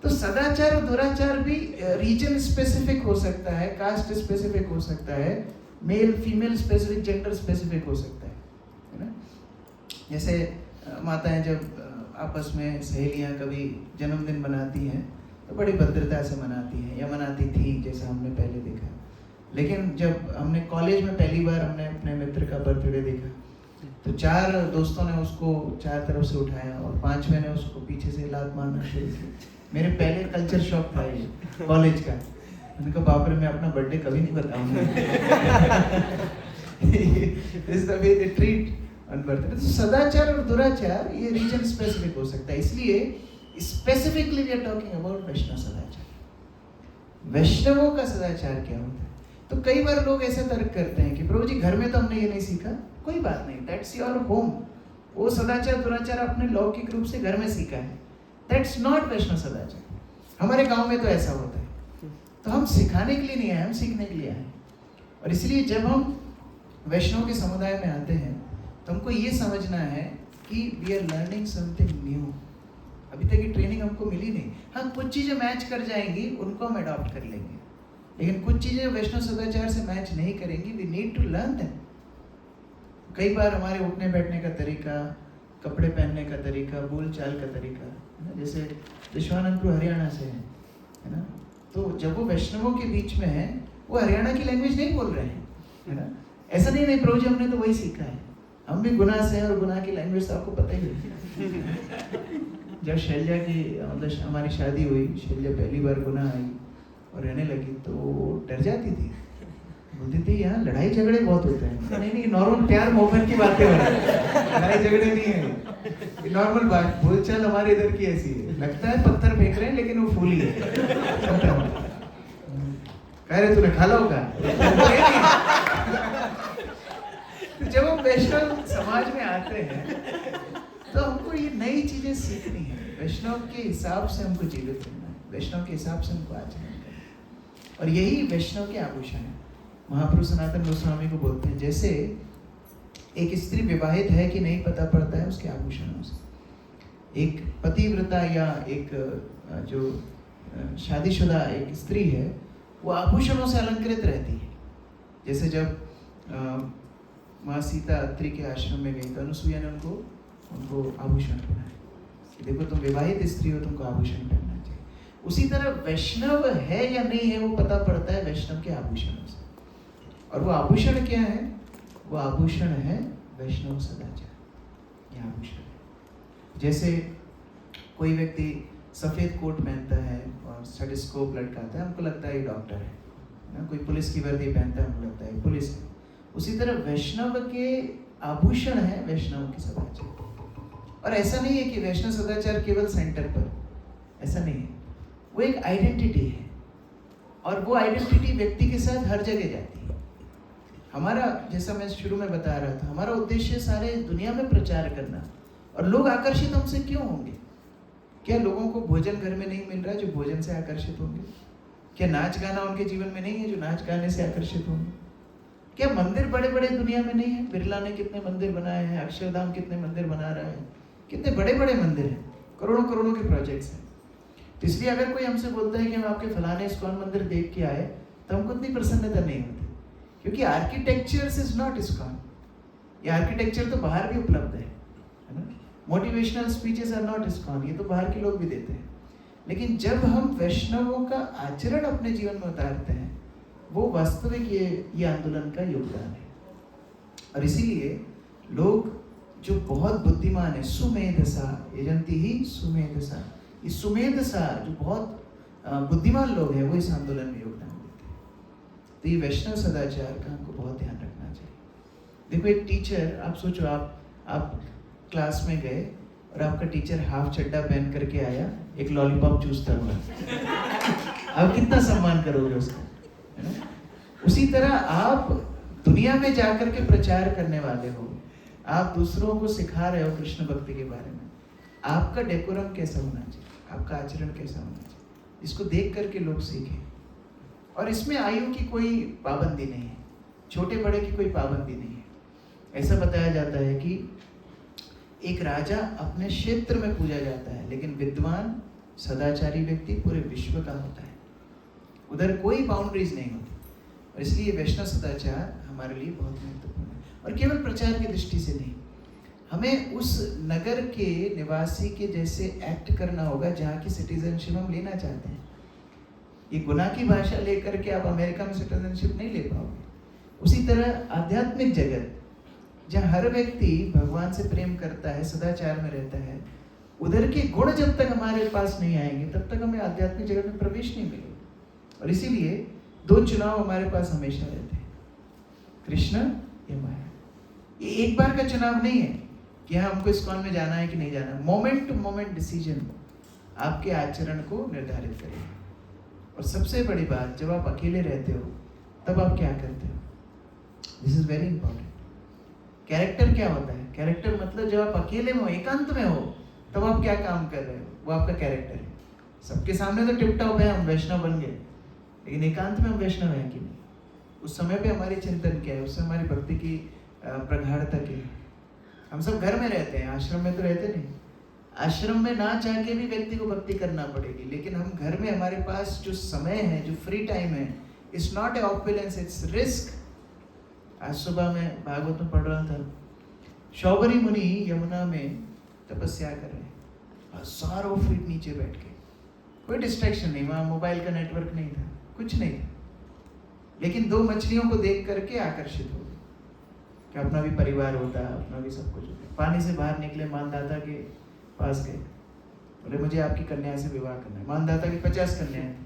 तो सदाचार और दुराचार भी रीजन स्पेसिफिक हो सकता है, कास्ट स्पेसिफिक हो सकता है, male female specific, gender specific हो सकता है ना। जैसे माताएं जब आपस में सहेलियां कभी जन्मदिन मनाती हैं तो बड़ी भद्रता से मनाती हैं, या मनाती थी जैसा हमने पहले देखा। लेकिन जब हमने कॉलेज में पहली बार हमने अपने मित्र का बर्थडे देखा तो 4 दोस्तों ने उसको 4 तरफ से उठाया और 5वें ने उसको पीछे से लात मारना शुरू की। मेरे पहले कल्चर शॉक था ये कॉलेज का। मैंने कहा बाप रे, मैं अपना बर्थडे कभी नहीं बताऊंगा। इस the way they treat on birthday. तो सदाचार और दुराचार ये रीजन स्पेसिफिक हो सकता है, इसलिए specifically we are talking about Vaishnava sadachar. वैष्णवों का सदाचार क्या होता है? तो कई बार लोग ऐसे तर्क करते हैं कि प्रभु जी घर में तो हमने ये नहीं सीखा। कोई बात नहीं, दैट्स योर होम। वो सदाचार दुराचार आपने लौकिक रूप से घर में सीखा है, दैट्स नॉट वैष्णव सदाचार। हमारे गांव में तो ऐसा होता है। तो हम सिखाने के लिए नहीं आए, हम सीखने के लिए आए। और इसलिए जब हम वैष्णव के समुदाय में आते हैं तो हमको ये समझना है कि we are learning something new. अभी तक की ट्रेनिंग हमको मिली नहीं। हाँ, कुछ चीज़ें मैच कर जाएंगी, उनको हम अडॉप्ट कर लेंगे, लेकिन कुछ चीज़ें वैष्णव सदाचार से मैच नहीं करेंगी। We need to learn them. कई बार हमारे उठने बैठने का तरीका, कपड़े पहनने का तरीका, बोल चाल का तरीका, जैसे विश्वानंद प्रभु हरियाणा से है ना, तो जब वो वैष्णवों के बीच में है वो हरियाणा की लैंग्वेज नहीं बोल रहे हैं, है ना। ऐसा नहीं प्रभु जी हमने तो वही सीखा है, हम भी गुनाह से हैं और गुनाह की लैंग्वेज तो आपको पता ही है। जब शैल्या की मतलब हमारी शादी हुई, शैल्या पहली बार गुनाह आई और रहने लगी तो डर जाती थी, बोलती थी यहाँ लड़ाई झगड़े बहुत होते हैं। नहीं नहीं, नॉर्मल प्यार मोहब्बत की बातें हो रही है, लड़ाई झगड़े नहीं है, नॉर्मल बात। बोलचाल हमारे इधर की ऐसी है, लगता है पत्थर फेंक रहे हैं लेकिन वो फूल ही है। कह रहे तूने खा लो का। तो जब हम वैष्णव समाज में आते हैं तो हमको ये नई चीजें सीखनी है। वैष्णव के हिसाब से हमको जीवित रहना है, वैष्णव के हिसाब से हमको आचरण करना है, और यही वैष्णव के आभूषण है। महाप्रभु सनातन गोस्वामी को बोलते हैं जैसे एक स्त्री विवाहित है कि नहीं पता पड़ता है उसके आभूषणों से। एक पतिव्रता या एक जो शादीशुदा एक स्त्री है वो आभूषणों से अलंकृत रहती है। जैसे जब माँ सीता अत्रि के आश्रम में गई तो अनुसुईया ने उनको आभूषण पहनाए। देखो तुम विवाहित स्त्री हो, तुमको आभूषण पहनना चाहिए। उसी तरह वैष्णव है या नहीं है वो पता पड़ता है वैष्णव के आभूषणों से। और वो आभूषण क्या है? वो आभूषण है वैष्णव सदाचार। ये आभूषण है। जैसे कोई व्यक्ति सफ़ेद कोट पहनता है और स्टेथोस्कोप लटकाता है, हमको लगता है ये डॉक्टर है ना। कोई पुलिस की वर्दी पहनता है, हमको लगता है पुलिस है। उसी तरह वैष्णव के आभूषण है वैष्णव के सदाचार। और ऐसा नहीं है कि वैष्णव सदाचार केवल सेंटर पर, ऐसा नहीं है। वो एक आइडेंटिटी है और वो आइडेंटिटी व्यक्ति के साथ हर जगह जाती है। हमारा, जैसा मैं शुरू में बता रहा था, हमारा उद्देश्य सारे दुनिया में प्रचार करना। और लोग आकर्षित हमसे क्यों होंगे? क्या लोगों को भोजन घर में नहीं मिल रहा है जो भोजन से आकर्षित होंगे? क्या नाच गाना उनके जीवन में नहीं है जो नाच गाने से आकर्षित होंगे? क्या मंदिर बड़े बड़े दुनिया में नहीं है? बिरला ने कितने मंदिर बनाए हैं, अक्षरधाम कितने मंदिर बना रहा है, कितने बड़े बड़े मंदिर हैं, करोड़ों करोड़ों के प्रोजेक्ट्स हैं। तो इसलिए अगर कोई हमसे बोलता है कि हम आपके फलाने इस्कॉन मंदिर देख के आए तो हमको इतनी प्रसन्नता नहीं होती, क्योंकि आर्किटेक्चर इज नॉट इस्कॉन। ये आर्किटेक्चर तो बाहर भी उपलब्ध है ना। Motivational speeches are not ISKCON, ये तो बाहर के लोग भी देते हैं। लेकिन जब हम वैष्णवों का आचरण अपने जीवन में उतारते हैं, वो वास्तविक ये आंदोलन का योगदान है। और इसीलिए लोग जो बहुत बुद्धिमान है, सुमेधसा यजंती ही सुमेधसा, इस सुमेधसा जो बहुत बुद्धिमान लोग हैं वो इस आंदोलन में योगदान देते हैं। तो ये वैष्णव सदाचार का हमको बहुत ध्यान रखना चाहिए। देखो एक टीचर, आप सोचो आप क्लास में गए और आपका टीचर हाफ चड्डा पहन करके आया, एक लॉलीपॉप चूसता हुआ, आप कितना सम्मान करोगे उसका, है ना। उसी तरह आप दुनिया में जाकर के प्रचार करने वाले हो, आप दूसरों को सिखा रहे हो कृष्ण भक्ति के बारे में, आपका डेकोरम कैसा होना चाहिए, आपका आचरण कैसा होना चाहिए, इसको देख करके लोग सीखें। और इसमें आयु की कोई पाबंदी नहीं है, छोटे बड़े की कोई पाबंदी नहीं है। ऐसा बताया जाता है कि एक राजा अपने क्षेत्र में पूजा जाता है, लेकिन विद्वान सदाचारी व्यक्ति पूरे विश्व का होता है, उधर कोई बाउंड्रीज नहीं होती। और इसलिए वैष्णव सदाचार हमारे लिए बहुत महत्वपूर्ण है। और केवल प्रचार की दृष्टि से नहीं, हमें उस नगर के निवासी के जैसे एक्ट करना होगा जहाँ की सिटीजनशिप हम लेना चाहते हैं। ये गुनाह की भाषा लेकर के आप अमेरिका में सिटीजनशिप नहीं ले पाओगे। उसी तरह आध्यात्मिक जगत जहाँ हर व्यक्ति भगवान से प्रेम करता है, सदाचार में रहता है, उधर के गुण जब तक हमारे पास नहीं आएंगे तब तक हमें आध्यात्मिक जगत में प्रवेश नहीं मिलेगा। और इसीलिए दो चुनाव हमारे पास हमेशा रहते हैं, कृष्ण या माया। ये एक बार का चुनाव नहीं है कि हाँ हमको इस्कॉन में जाना है कि नहीं जाना। मोमेंट टू मोमेंट डिसीजन आपके आचरण को निर्धारित करेगा। और सबसे बड़ी बात, जब आप अकेले रहते हो तब आप क्या करते हो, this is very important. Character क्या होता है? कैरेक्टर मतलब जब आप अकेले में हो, एकांत में हो, तब आप क्या काम कर रहे हो, वो आपका कैरेक्टर है। सबके सामने तो टिप टॉप है, हम वैष्णव बन गए, लेकिन एकांत में हम वैष्णव हैं कि नहीं? उस समय पे हमारी चिंतन क्या है, उससे हमारी भक्ति की प्रगाढ़ता क्या है। हम सब घर में रहते हैं, आश्रम में तो रहते नहीं। आश्रम में ना चाह के भी व्यक्ति को भक्ति करना पड़ेगी, लेकिन हम घर में, हमारे पास जो समय है, जो फ्री टाइम है, it's not a opulence, it's risk. आज सुबह में भागवत में पढ़ रहा था, शौबरी मुनि यमुना में तपस्या कर रहे हैं, हजारों फीट नीचे बैठ के, कोई डिस्ट्रैक्शन नहीं, वहाँ मोबाइल का नेटवर्क नहीं था, कुछ नहीं था, लेकिन दो मछलियों को देख करके आकर्षित हो गए कि अपना भी परिवार होता है, अपना भी सब कुछ होता है। पानी से बाहर निकले, मानदाता के पास गए, बोले मुझे आपकी कन्या से विवाह करना है। मानदाता की 50 कन्याएं थी,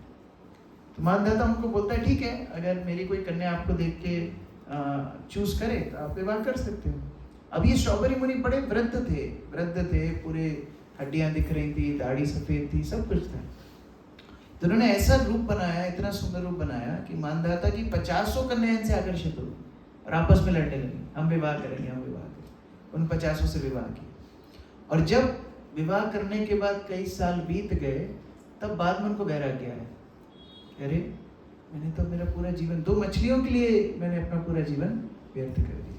तो मानदाता उनको बोलता है ठीक है, अगर मेरी कोई कन्या आपको देख के चूज करे तो आप विवाह कर सकते हो। अब ये शौबरी मुनि बड़े वृद्ध थे, पूरे हड्डियां दिख रही थी, दाढ़ी सफेद थी, सब कुछ था। तो उन्होंने ऐसा रूप बनाया, इतना सुंदर रूप बनाया कि मानदाता की 50 कन्याएं इनसे आकर्षित हो और आपस में लड़ने लगी, हम विवाह करेंगे। उन 50 से विवाह किया। और जब विवाह करने के बाद कई साल बीत गए, तब बाद में उनको वैराग्य आया, अरे मैंने तो मेरा पूरा जीवन, दो मछलियों के लिए मैंने अपना पूरा जीवन व्यर्थ कर दिया।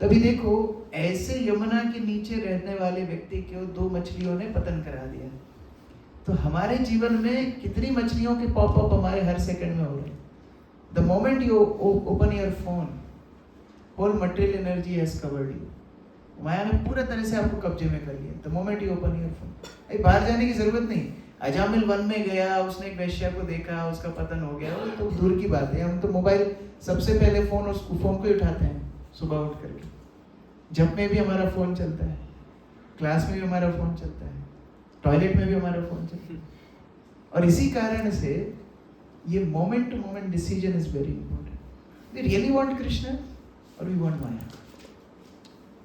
तभी देखो, ऐसे यमुना के नीचे रहने वाले व्यक्ति को दो मछलियों ने पतन करा दिया। तो हमारे जीवन में कितनी मछलियों के पॉपअप हमारे हर सेकंड में हो रहे हैं। The moment you open your phone, whole material energy has covered you. माया ने पूरा तरह से आपको कब्जे में कर लिया। The moment you open your phone, बाहर जाने की जरूरत नहीं। अजामिल वन में गया, उसने एक वैश्या को देखा, उसका पतन हो गया, वो तो दूर की बात है। हम तो मोबाइल सबसे पहले फोन को ही उठाते हैं सुबह उठ करके। जब में भी हमारा फोन चलता है, क्लास में भी हमारा फोन चलता है, टॉयलेट में भी हमारा फोन चलता है। और इसी कारण से ये moment to moment decision is very important. We really want Krishna और वी वांट माया।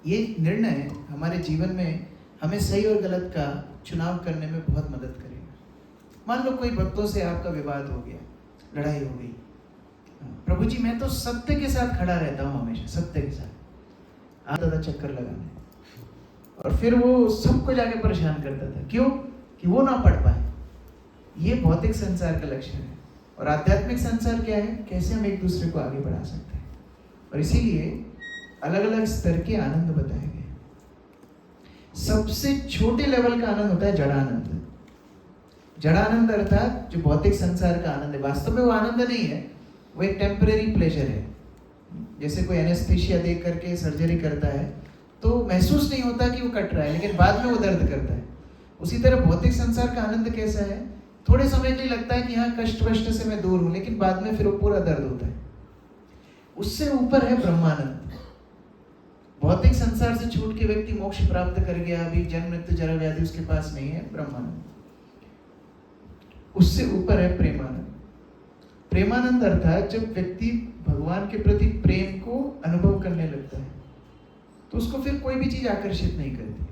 ये निर्णय हमारे जीवन में हमें सही और गलत का चुनाव करने में बहुत मदद करेगा। मान लो कोई भक्तों से आपका विवाद हो गया, लड़ाई हो गई, प्रभु जी मैं तो सत्य के साथ खड़ा रहता हूँ, हमेशा सत्य के साथ आता था चक्कर लगाने, और फिर वो सबको जाके परेशान करता था। क्यों? कि वो ना पढ़ पाए। ये भौतिक संसार का लक्षण है। और आध्यात्मिक संसार क्या है? कैसे हम एक दूसरे को आगे बढ़ा सकते हैं। और इसीलिए अलग अलग स्तर के आनंद बताए गए। सबसे छोटे लेवल का आनंद होता है जड़ानंद। जड़ानंद अर्थात जो भौतिक संसार का आनंद है, वास्तव में वो आनंद नहीं है, वो एक टेम्परेरी प्लेजर है। जैसे कोई एनेस्थीसिया देख करके सर्जरी करता है तो महसूस नहीं होता कि वो कट रहा है, लेकिन बाद में वो दर्द करता है। उसी तरह भौतिक संसार का आनंद कैसा है? थोड़े समय के लिए लगता है कि हाँ कष्ट वष्ट से मैं दूर हूँ, लेकिन बाद में फिर वो पूरा दर्द होता है। उससे ऊपर है ब्रह्मानंद। भौतिक संसार से छूट के व्यक्ति मोक्ष प्राप्त कर गया, अभी जन्म मृत्यु जरा व्याधि उसके पास नहीं है, ब्रह्मानंद। उससे ऊपर है प्रेमानंद। प्रेमानंद अर्थात जब व्यक्ति भगवान के प्रति प्रेम को अनुभव करने लगता है तो उसको फिर कोई भी चीज आकर्षित नहीं करती।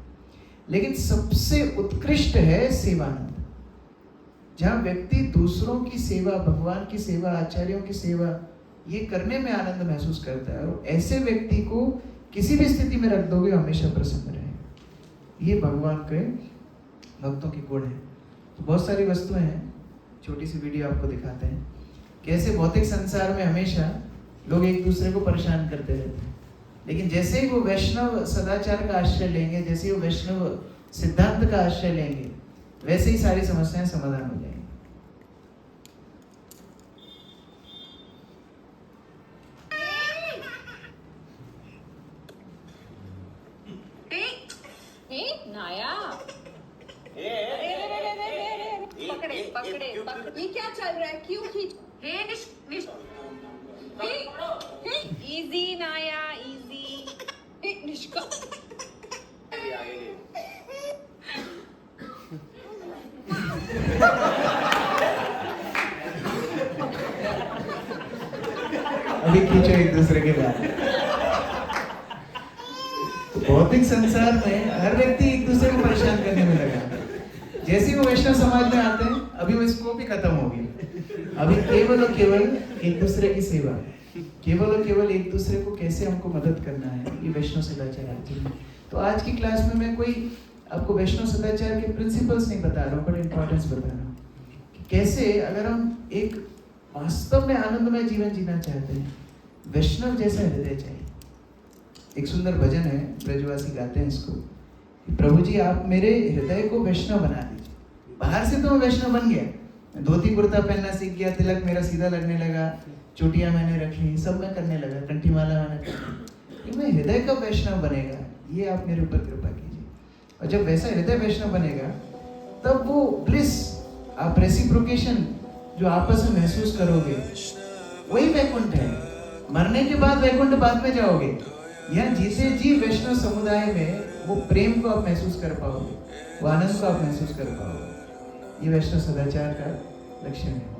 लेकिन सबसे उत्कृष्ट है सेवानंद, जहाँ व्यक्ति दूसरों की सेवा, भगवान की सेवा, आचार्यों की सेवा ये करने में आनंद महसूस करता है। और ऐसे व्यक्ति को किसी भी स्थिति में रख दोगे हमेशा प्रसन्न रहे। ये भगवान के भक्तों की गुण है। तो बहुत सारी वस्तुएं हैं, छोटी सी वीडियो आपको दिखाते हैं कैसे भौतिक संसार में हमेशा लोग एक दूसरे को परेशान करते रहते हैं, लेकिन जैसे ही वो वैष्णव सदाचार का आश्रय लेंगे, जैसे ही वो वैष्णव सिद्धांत का आश्रय लेंगे, वैसे ही सारी समस्याएं समाधान हो जाएंगी। नाया पकड़े पकड़े पकड़े, ये क्या चल रहा है? क्यों खींच? इजी नाया, इजी। निष्का अभी खींचो एक दूसरे के बाद। तो भौतिक संसार में हर व्यक्ति एक दूसरे को परेशान करने में लगा। जैसे ही वो वैष्णव समाज में आते हैं, अभी वो स्कोप ही खत्म हो गया। अभी केवल और केवल एक दूसरे की सेवा, केवल और केवल एक दूसरे को कैसे हमको मदद करना है, ये वैष्णव सदाचार आती है। तो आज की क्लास में मैं कोई आपको वैष्णव सदाचार के प्रिंसिपल्स नहीं बता रहा हूँ, बट इंपॉर्टेंस बता रहा हूँ कि कैसे अगर हम एक वास्तव में आनंदमय जीवन जीना चाहते हैं, वैष्णव जैसा हृदय चाहिए। एक सुंदर भजन है, ब्रजवासी गाते हैं इसको, प्रभु जी आप मेरे हृदय को वैष्णव बना दीजिए। बाहर से तो मैं वैष्णव बन गया, धोती कुर्ता पहनना सीख गया, तिलक मेरा सीधा लगने लगा, चोटियां मैंने रख ली, सब मैं करने लगा, कंठी माला मैंने कर ली, मैं हृदय कब वैष्णव बनेगा, ये आप मेरे ऊपर कृपा कीजिए। और जब वैसा हृदय वैष्णव बनेगा, तब वो ब्लिस, आप रेसिप्रोकेशन जो आपस में महसूस करोगे, वही वैकुंठ है। मरने के बाद वैकुंठ बाद में जाओगे, यहाँ जीते जी वैष्णव समुदाय में वो प्रेम को आप महसूस कर पाओगे, वो आनंद को आप महसूस कर पाओगे। ये वैष्णव सदाचार का लक्षण है।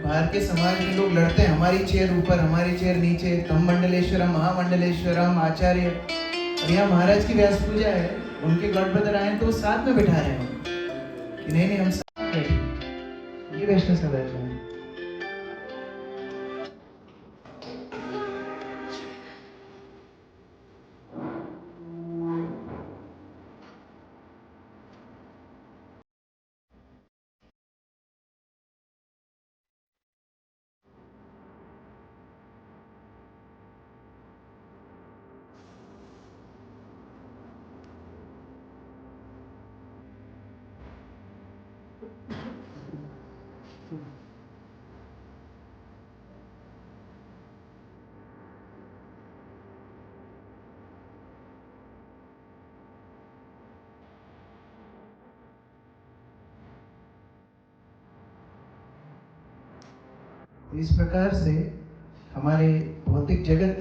बाहर के समाज में लोग लड़ते हैं, हमारी चेयर ऊपर, हमारी चेयर नीचे, तम मंडलेश्वरम महामंडलेश्वरम आचार्य। और यहाँ महाराज की व्यास पूजा है, उनके गॉड ब्रदर आए तो साथ में बिठा रहे हैं कि नहीं हम साथ बैठे। ये वैष्णव सदाचार है। इस प्रकार से हमारे भौतिक जगत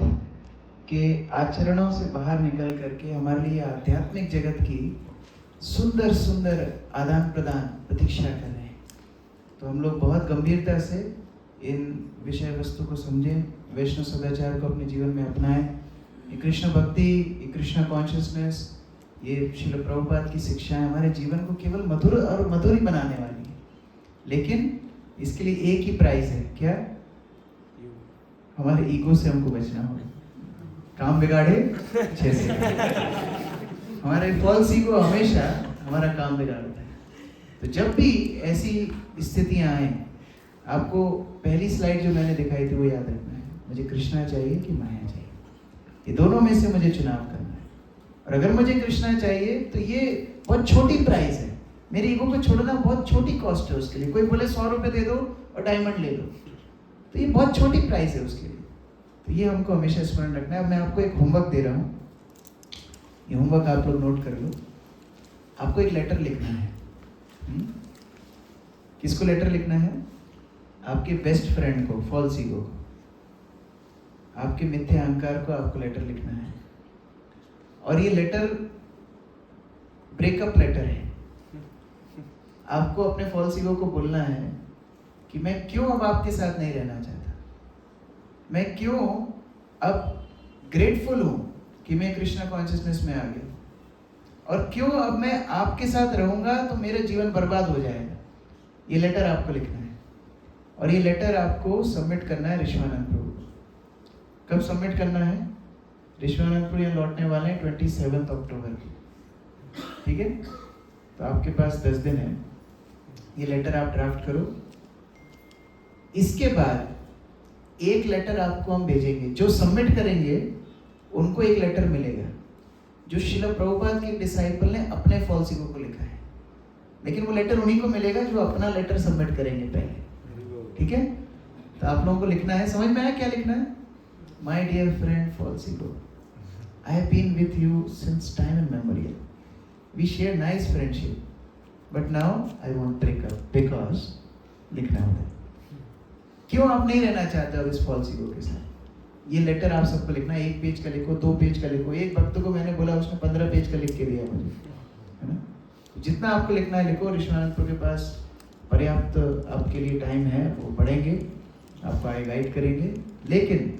के आचरणों से बाहर निकल करके हमारे लिए आध्यात्मिक जगत की सुंदर सुंदर आदान प्रदान प्रतीक्षा कर रहे हैं। तो हम लोग बहुत गंभीरता से इन विषय वस्तु को समझें, वैष्णव सदाचार को अपने जीवन में अपनाएं। ये कृष्ण भक्ति, ये कृष्ण कॉन्शियसनेस, ये श्रील प्रभुपाद की शिक्षाएं हमारे जीवन को केवल मधुर और मधुर ही बनाने वाली है। लेकिन इसके लिए एक ही प्राइस है, क्या? हमारे ईगो से हमको बचना होगा। काम बिगाड़े 6 से हमारे फॉल्स ईगो हमेशा हमारा काम बिगाड़ता है। तो जब भी ऐसी स्थितियां आए, आपको पहली स्लाइड जो मैंने दिखाई थी वो याद रखना है। मुझे कृष्णा चाहिए कि माया चाहिए, ये दोनों में से मुझे चुनाव करना है। और अगर मुझे कृष्णा चाहिए तो ये बहुत छोटी प्राइस है, मेरे ईगो को छोड़ना बहुत छोटी कॉस्ट है उसके लिए। कोई बोले 100 रुपये दे दो और डायमंड ले लो, तो ये बहुत छोटी प्राइस है उसके लिए। तो ये हमको हमेशा स्मरण रखना है। अब मैं आपको एक होमवर्क दे रहा हूँ, ये होमवर्क आप लोग नोट कर लो। आपको एक लेटर लिखना है। किसको लेटर लिखना है? आपके बेस्ट फ्रेंड को, फॉल्स ईगो को, आपके मिथ्या अहंकार को आपको लेटर लिखना है। और ये लेटर ब्रेकअप लेटर है। आपको अपने फॉल्स ईगो को बोलना है कि मैं क्यों अब आपके साथ नहीं रहना चाहता, मैं क्यों अब ग्रेटफुल हूँ कि मैं कृष्णा कॉन्शियसनेस में आ गया, और क्यों अब मैं आपके साथ रहूँगा तो मेरा जीवन बर्बाद हो जाएगा। ये लेटर आपको लिखना है और ये लेटर आपको सबमिट करना है ऋषवानंद प्रभु को। कब सबमिट करना है? ऋषवानंद प्रभु यहाँ लौटने वाले हैं 27 अक्टूबर को, ठीक है? तो आपके पास 10 दिन है। ये लेटर आप ड्राफ्ट करो। इसके बाद एक लेटर आपको हम भेजेंगे, जो सबमिट करेंगे उनको एक लेटर मिलेगा जो श्रील प्रभुपाद के डिसाइपल ने अपने फॉल्स ईगो को लिखा है, लेकिन वो लेटर उन्हीं को मिलेगा जो अपना लेटर सबमिट करेंगे पहले, ठीक है? तो आप लोगों को लिखना है, समझ में आया क्या लिखना है? My dear friend false ego, I have been with you since time immemorial, we share nice friendship, but now I want break up because, लिखना होता है क्यों आप नहीं रहना चाहते अब इस फॉल्स ईगो के साथ। ये लेटर आप सबको लिखना है, 1 पेज का लिखो, 2 पेज का लिखो। एक भक्त को मैंने बोला, उसने 15 पेज का लिख के दिया मुझे, है ना? जितना आपको लिखना है लिखो। ऋषवानंद के पास पर्याप्त आपके लिए टाइम है, वो पढ़ेंगे, आपको आगे गाइड करेंगे, लेकिन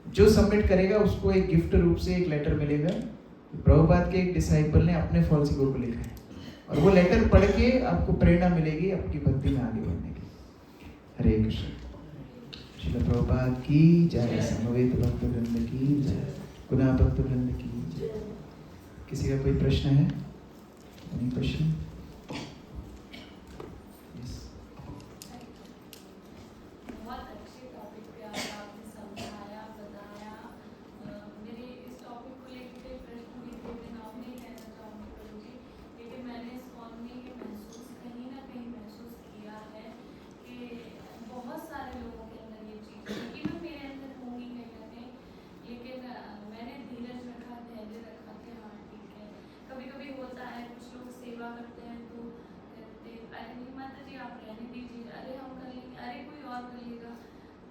जो सबमिट करेगा उसको एक गिफ्ट रूप से एक लेटर मिलेगा। प्रभुपाद के एक डिसाइपल ने अपने फॉल्स ईगो को लिखा है, और वो लेटर पढ़ के आपको प्रेरणा मिलेगी आपकी भक्ति में आगे बढ़ने की। हरे कृष्ण। श्रील प्रभुपाद की जय, समवेत भक्त वृंद की जय, गुना भक्त वृंद की जय। किसी का कोई प्रश्न है? Any question? बहुत अच्छे टॉपिक पे आज आपने समझाया, बताया। मेरे इस टॉपिक को लेकर प्रश्न भी थे, लेकिन आप नहीं कहना चाहूँगी प्रभु जी, लेकिन मैंने इस कॉल में ये महसूस कहीं ना कहीं महसूस किया है कि बहुत सारे लोगों के अंदर ये चीज़ यकीनन मेरे अंदर होंगी कहीं ना कहीं, लेकिन मैंने धीरज रखा, धैर्य रखा कि हाँ ठीक है। कभी कभी होता है कुछ लोग सेवा करते हैं तो कहते अरे नहीं माता जी आप रहने दीजिए, अरे हम कर लेंगे, अरे कोई और कर लेगा।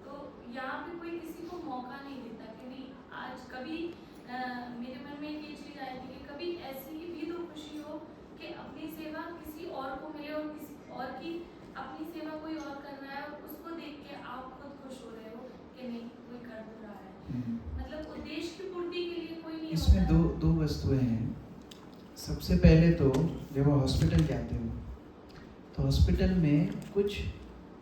तो यहाँ पे कोई किसी को मौका नहीं देता कि नहीं आज कभी मेरे मन में ये चीज़ आई थी कि कभी ऐसी भी तो खुशी हो कि अपनी सेवा किसी और को मिले और किसी और की अपनी सेवा कोई और कर रहा है और उसको देख के आप खुद खुश हो रहे हो कि नहीं कोई कर तो रहा है। मतलब उद्देश्य की पूर्ति के लिए कोई नहीं इसमें होता है। दो वस्तुएं हैं। सबसे पहले तो जब आप हॉस्पिटल जाते हो तो हॉस्पिटल में कुछ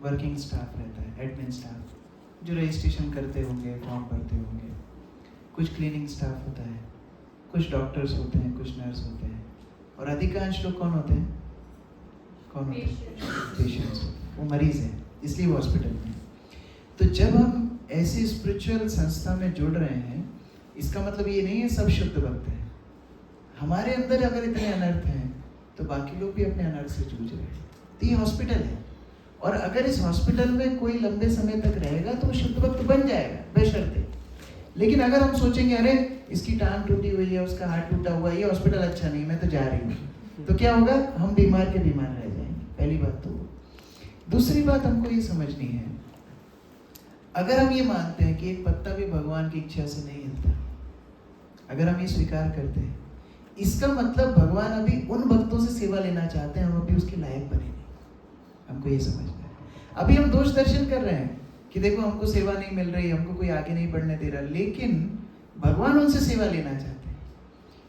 वर्किंग स्टाफ रहता है, एडमिन स्टाफ जो रजिस्ट्रेशन करते होंगे, फॉर्म भरते होंगे, कुछ क्लीनिंग स्टाफ होता है, कुछ डॉक्टर्स होते हैं, कुछ नर्स होते हैं, और अधिकांश लोग कौन होते हैं? कौन होते हैं? पेशेंट्स। वो मरीज हैं, इसलिए वो हॉस्पिटल में हैं। तो जब हम ऐसी स्पिरिचुअल संस्था में जुड़ रहे हैं, इसका मतलब ये नहीं है सब शुद्ध भक्त हैं। हमारे अंदर अगर इतने अनर्थ हैं तो बाकी लोग भी अपने अनर्थ से जूझ रहे हैं। तो ये हॉस्पिटल है, और अगर इस हॉस्पिटल में कोई लंबे समय तक रहेगा तो वो शुद्ध भक्त बन जाएगा बशर्ते। लेकिन अगर हम सोचेंगे अरे इसकी टांग टूटी हुई है, उसका हाथ टूटा हुआ है, ये हॉस्पिटल अच्छा नहीं, मैं तो जा रही हूँ, तो क्या होगा? हम बीमार के बीमार रह जाएंगे। पहली बात तो। दूसरी बात हमको ये समझनी है, अगर हम ये मानते हैं कि एक पत्ता भी भगवान की इच्छा से नहीं हिलता, अगर हम ये स्वीकार करते हैं, इसका मतलब भगवान अभी उन भक्तों से सेवा लेना चाहते हैं, हम अभी उसके लायक बने नहीं। हमको ये समझना है। अभी हम दोष दर्शन कर रहे हैं कि देखो हमको सेवा नहीं मिल रही, हमको कोई आगे नहीं बढ़ने दे रहा, लेकिन भगवान उनसे सेवा लेना चाहते हैं।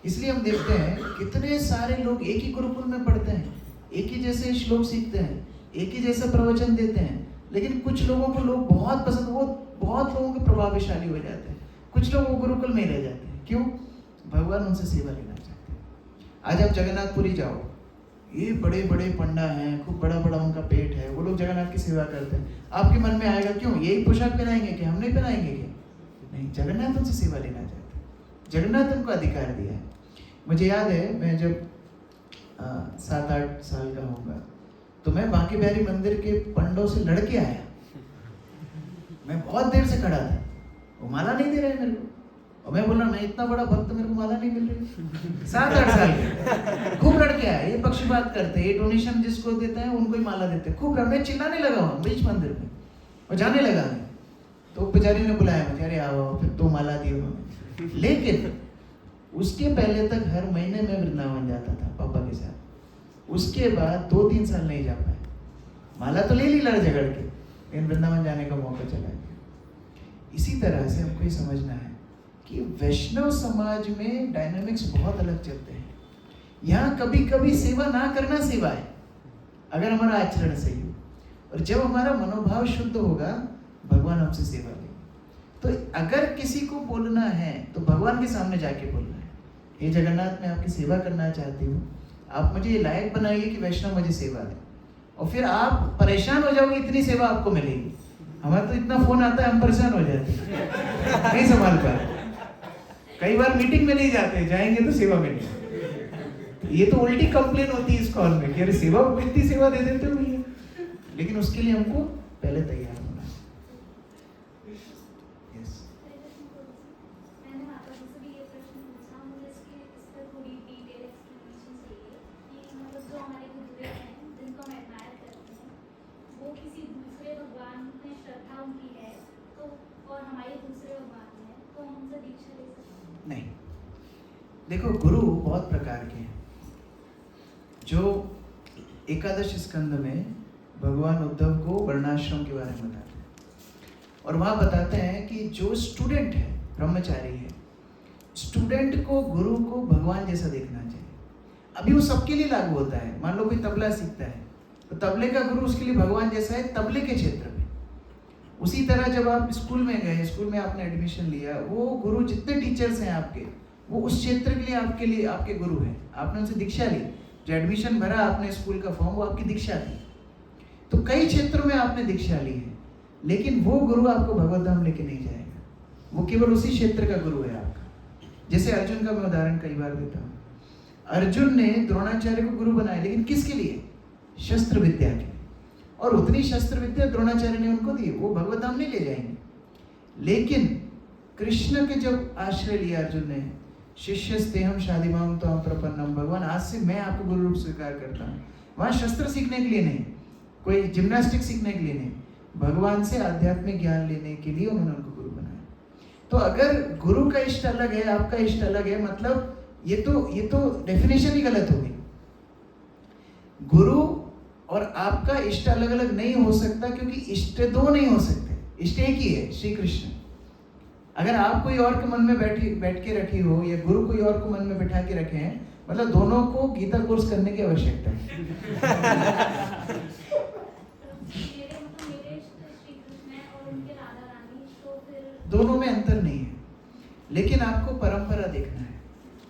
इसलिए हम देखते हैं कितने सारे लोग एक ही गुरुकुल में पढ़ते हैं, एक ही जैसे श्लोक सीखते हैं, एक ही जैसा प्रवचन देते हैं, लेकिन कुछ लोगों को लोग बहुत पसंद, वो बहुत लोगों के प्रभावशाली हो जाते हैं, कुछ लोग वो गुरुकुल में ही रह जाते हैं। क्यों? भगवान उनसे सेवा लेना चाहते हैं। आज आप जगन्नाथपुरी जाओ, ये बड़े बड़े पंडा हैं, खूब बड़ा बड़ा उनका पेट है, वो लोग जगन्नाथ की सेवा करते हैं। आपके मन में आएगा क्यों यही पोशाक पहनाएंगे कि हम नहीं पहनाएंगे क्या? नहीं, जगन्नाथ उनसे सेवा लेना चाहते हैं, जगन्नाथ उनको अधिकार दिया है। मुझे याद है मैं जब 7-8 साल का होगा तो मैं बांके बिहारी मंदिर के पंडों से लड़के आया। मैं बहुत देर से खड़ा था, वो माला नहीं दे रहे मेरे को, और मैं बोल रहा मैं इतना बड़ा भक्त, मेरे को माला नहीं मिल रही। 7-8 साल के खूब लड़के आए, ये पक्षपात करते हैं, ये डोनेशन जिसको देते हैं उनको ही माला देते हैं। खूब मैं चिल्लाने लगा वहाँ बीच मंदिर में, और जाने लगा मैं, तो पुजारी ने बुलाया मुझे, अरे आओ, फिर 2 माला दी उन्होंने। लेकिन उसके पहले तक हर महीने मैं वृंदावन जाता था पापा के साथ। उसके बाद 2-3 साल नहीं जा पाया। माला तो ले ली लड़ झगड़ के, लेकिन वृंदावन जाने का मौका चला गया। इसी तरह से हमको ये समझना है कि वैष्णव समाज में डायनामिक्स बहुत अलग चलते हैं। यहाँ कभी कभी सेवा ना करना सेवा है, अगर हमारा आचरण सही हो, और जब हमारा मनोभाव शुद्ध होगा भगवान हमसे सेवा लेंगे। तो अगर किसी को बोलना है तो भगवान के सामने जाके बोलना है, हे जगन्नाथ मैं आपकी सेवा करना चाहती हूँ, आप मुझे ये लायक बनाइए कि वैष्णव मुझे सेवा दे। और फिर आप परेशान हो जाओगे, इतनी सेवा आपको मिलेगी। हमारा तो इतना फोन आता है, हम परेशान हो जाते हैं, नहीं संभाल पाते। कई बार मीटिंग में नहीं जाते, जाएंगे तो सेवा मिलेगी। ये तो उल्टी कंप्लेन होती है इस कॉल में कि अरे सेवा इतनी सेवा दे देते हो भैया, लेकिन उसके लिए हमको पहले तैयार होना है। यस, मैंने माता जी से भी ये प्रश्न पूछा, मुझे इसका थोड़ी डिटेल एक्सप्लेनेशन चाहिए कि मतलब जो हमारे गुरुदेव हैं जिनको हम एडमायर करते हैं, वो किसी दूसरे भगवान में श्रद्धा उनकी है तो, और हमारे दूसरे भगवान में है, तो हम उनसे दीक्षा ले सकते हैं? नहीं, देखो गुरु बहुत प्रकार के हैं। जो एकादश स्कंद में भगवान उद्धव को वर्णाश्रम के बारे में बताते हैं, और वहाँ बताते हैं कि जो स्टूडेंट है, ब्रह्मचारी है, स्टूडेंट को गुरु को भगवान जैसा देखना चाहिए। अभी वो सबके लिए लागू होता है। मान लो कोई तबला सीखता है तो तबले का गुरु उसके लिए भगवान जैसा है तबले के क्षेत्र में। उसी तरह जब आप स्कूल में गए, स्कूल में आपने एडमिशन लिया, वो गुरु जितने टीचर्स हैं आपके, वो उस क्षेत्र के लिए आपके गुरु हैं। आपने उनसे दीक्षा ली, जो एडमिशन भरा आपने स्कूल का फॉर्म, वो आपकी दीक्षा थी। तो कई क्षेत्रों में आपने दीक्षा ली है, लेकिन वो गुरु आपको भगवत धाम लेके नहीं जाएगा, वो केवल उसी क्षेत्र का गुरु है आपका। जैसे अर्जुन का मैं उदाहरण कई बार देता हूँ। अर्जुन ने द्रोणाचार्य को गुरु बनाया, लेकिन किसके लिए? शस्त्र विद्या के लिए। और उतनी शस्त्र विद्या द्रोणाचार्य ने उनको दी, वो भगवत धाम नहीं ले जाएंगे। लेकिन कृष्ण के जब आश्रय लिया अर्जुन ने, शिष्यस्तेहम शादिमाम त्वां प्रपन्नम, भगवान आज से मैं आपको गुरु रूप स्वीकार करता हूँ। वहाँ शस्त्र सीखने के लिए नहीं, कोई जिम्नास्टिक सीखने के लिए नहीं, भगवान से आध्यात्मिक ज्ञान लेने के लिए उन्होंने उनको गुरु बनाया। तो अगर गुरु का इष्ट अलग है, आपका इष्ट अलग है, मतलब ये तो डेफिनेशन ही गलत होगी। गुरु और आपका इष्ट अलग अलग नहीं हो सकता, क्योंकि इष्ट दो नहीं हो सकते, इष्ट एक ही है, श्री कृष्ण। अगर आप कोई और के मन में बैठ के रखी हो, या गुरु कोई और को मन में बैठा के रखे हैं, मतलब दोनों को गीता कोर्स करने की आवश्यकता है। मेरे श्री कृष्ण है और उनके राधा रानी, तो फिर दोनों में अंतर नहीं है, लेकिन आपको परंपरा देखना है,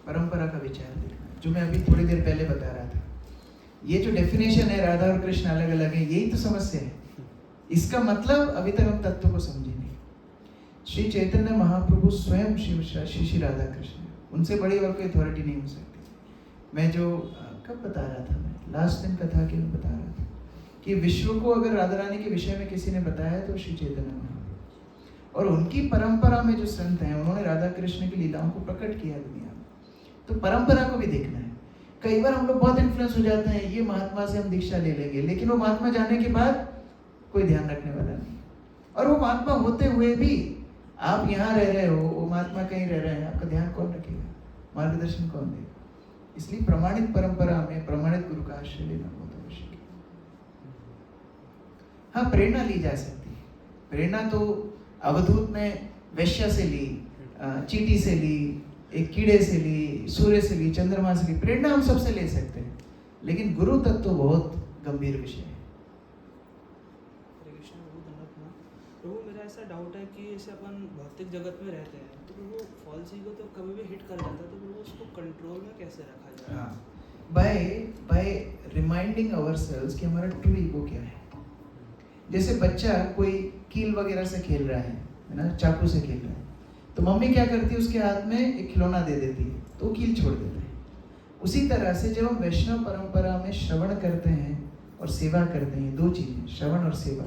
परंपरा का विचार देखना है, जो मैं अभी थोड़ी देर पहले बता रहा था। ये जो डेफिनेशन है राधा और कृष्ण अलग अलग है, यही तो समस्या है। इसका मतलब अभी तक हम तत्व को समझे नहीं। श्री चैतन्य महाप्रभु स्वयं श्री राधा कृष्ण, उनसे बड़ी और कोई अथॉरिटी नहीं हो सकती। मैं जो कब बता रहा था, मैं लास्ट दिन कथा के में बता रहा था कि विश्व को अगर राधा रानी के विषय में किसी ने बताया तो श्री चैतन्य महाप्रभु, और उनकी परंपरा में जो संत हैं उन्होंने राधा कृष्ण की लीलाओं को प्रकट किया दुनिया में। तो परंपरा को भी देखना है। कई बार हम लोग बहुत इन्फ्लुएंस हो जाते हैं, ये महात्मा से हम दीक्षा ले लेंगे, लेकिन वो महात्मा जाने के बाद कोई ध्यान रखने वाला नहीं, और वो महात्मा होते हुए भी आप यहाँ रह रहे हो, वो महात्मा कहीं रह रहे हैं, आपका ध्यान कौन रखेगा, मार्गदर्शन कौन देगा? इसलिए प्रमाणित परंपरा में प्रमाणित गुरु का आश्रय लेना बहुत आवश्यक है। हाँ, प्रेरणा ली जा सकती है। प्रेरणा तो अवधूत ने वैश्या से ली, चींटी से ली, एक कीड़े से ली, सूर्य से ली, चंद्रमा से ली, प्रेरणा हम सबसे ले सकते हैं, लेकिन गुरु तत्व तो बहुत गंभीर विषय है। प्रभु, मेरा ऐसा डाउट है कि जैसे अपन भौतिक जगत में रहते हैं तो प्रभु फॉल्स ईगो तो कभी भी हिट कर जाता है, तो प्रभु उसको कंट्रोल में कैसे रखा जाए? हाँ, बाय रिमाइंडिंग अवरसेल्व्स कि हमारा ट्रू ईगो क्या है। जैसे बच्चा कोई कील वगैरह से खेल रहा है ना, चाकू से खेल रहा है, तो मम्मी क्या करती है, उसके हाथ में एक खिलौना दे देती है, तो कील छोड़ देता है। उसी तरह से जब हम वैष्णव परंपरा में श्रवण करते हैं और सेवा करते हैं, दो चीजें, श्रवण और सेवा,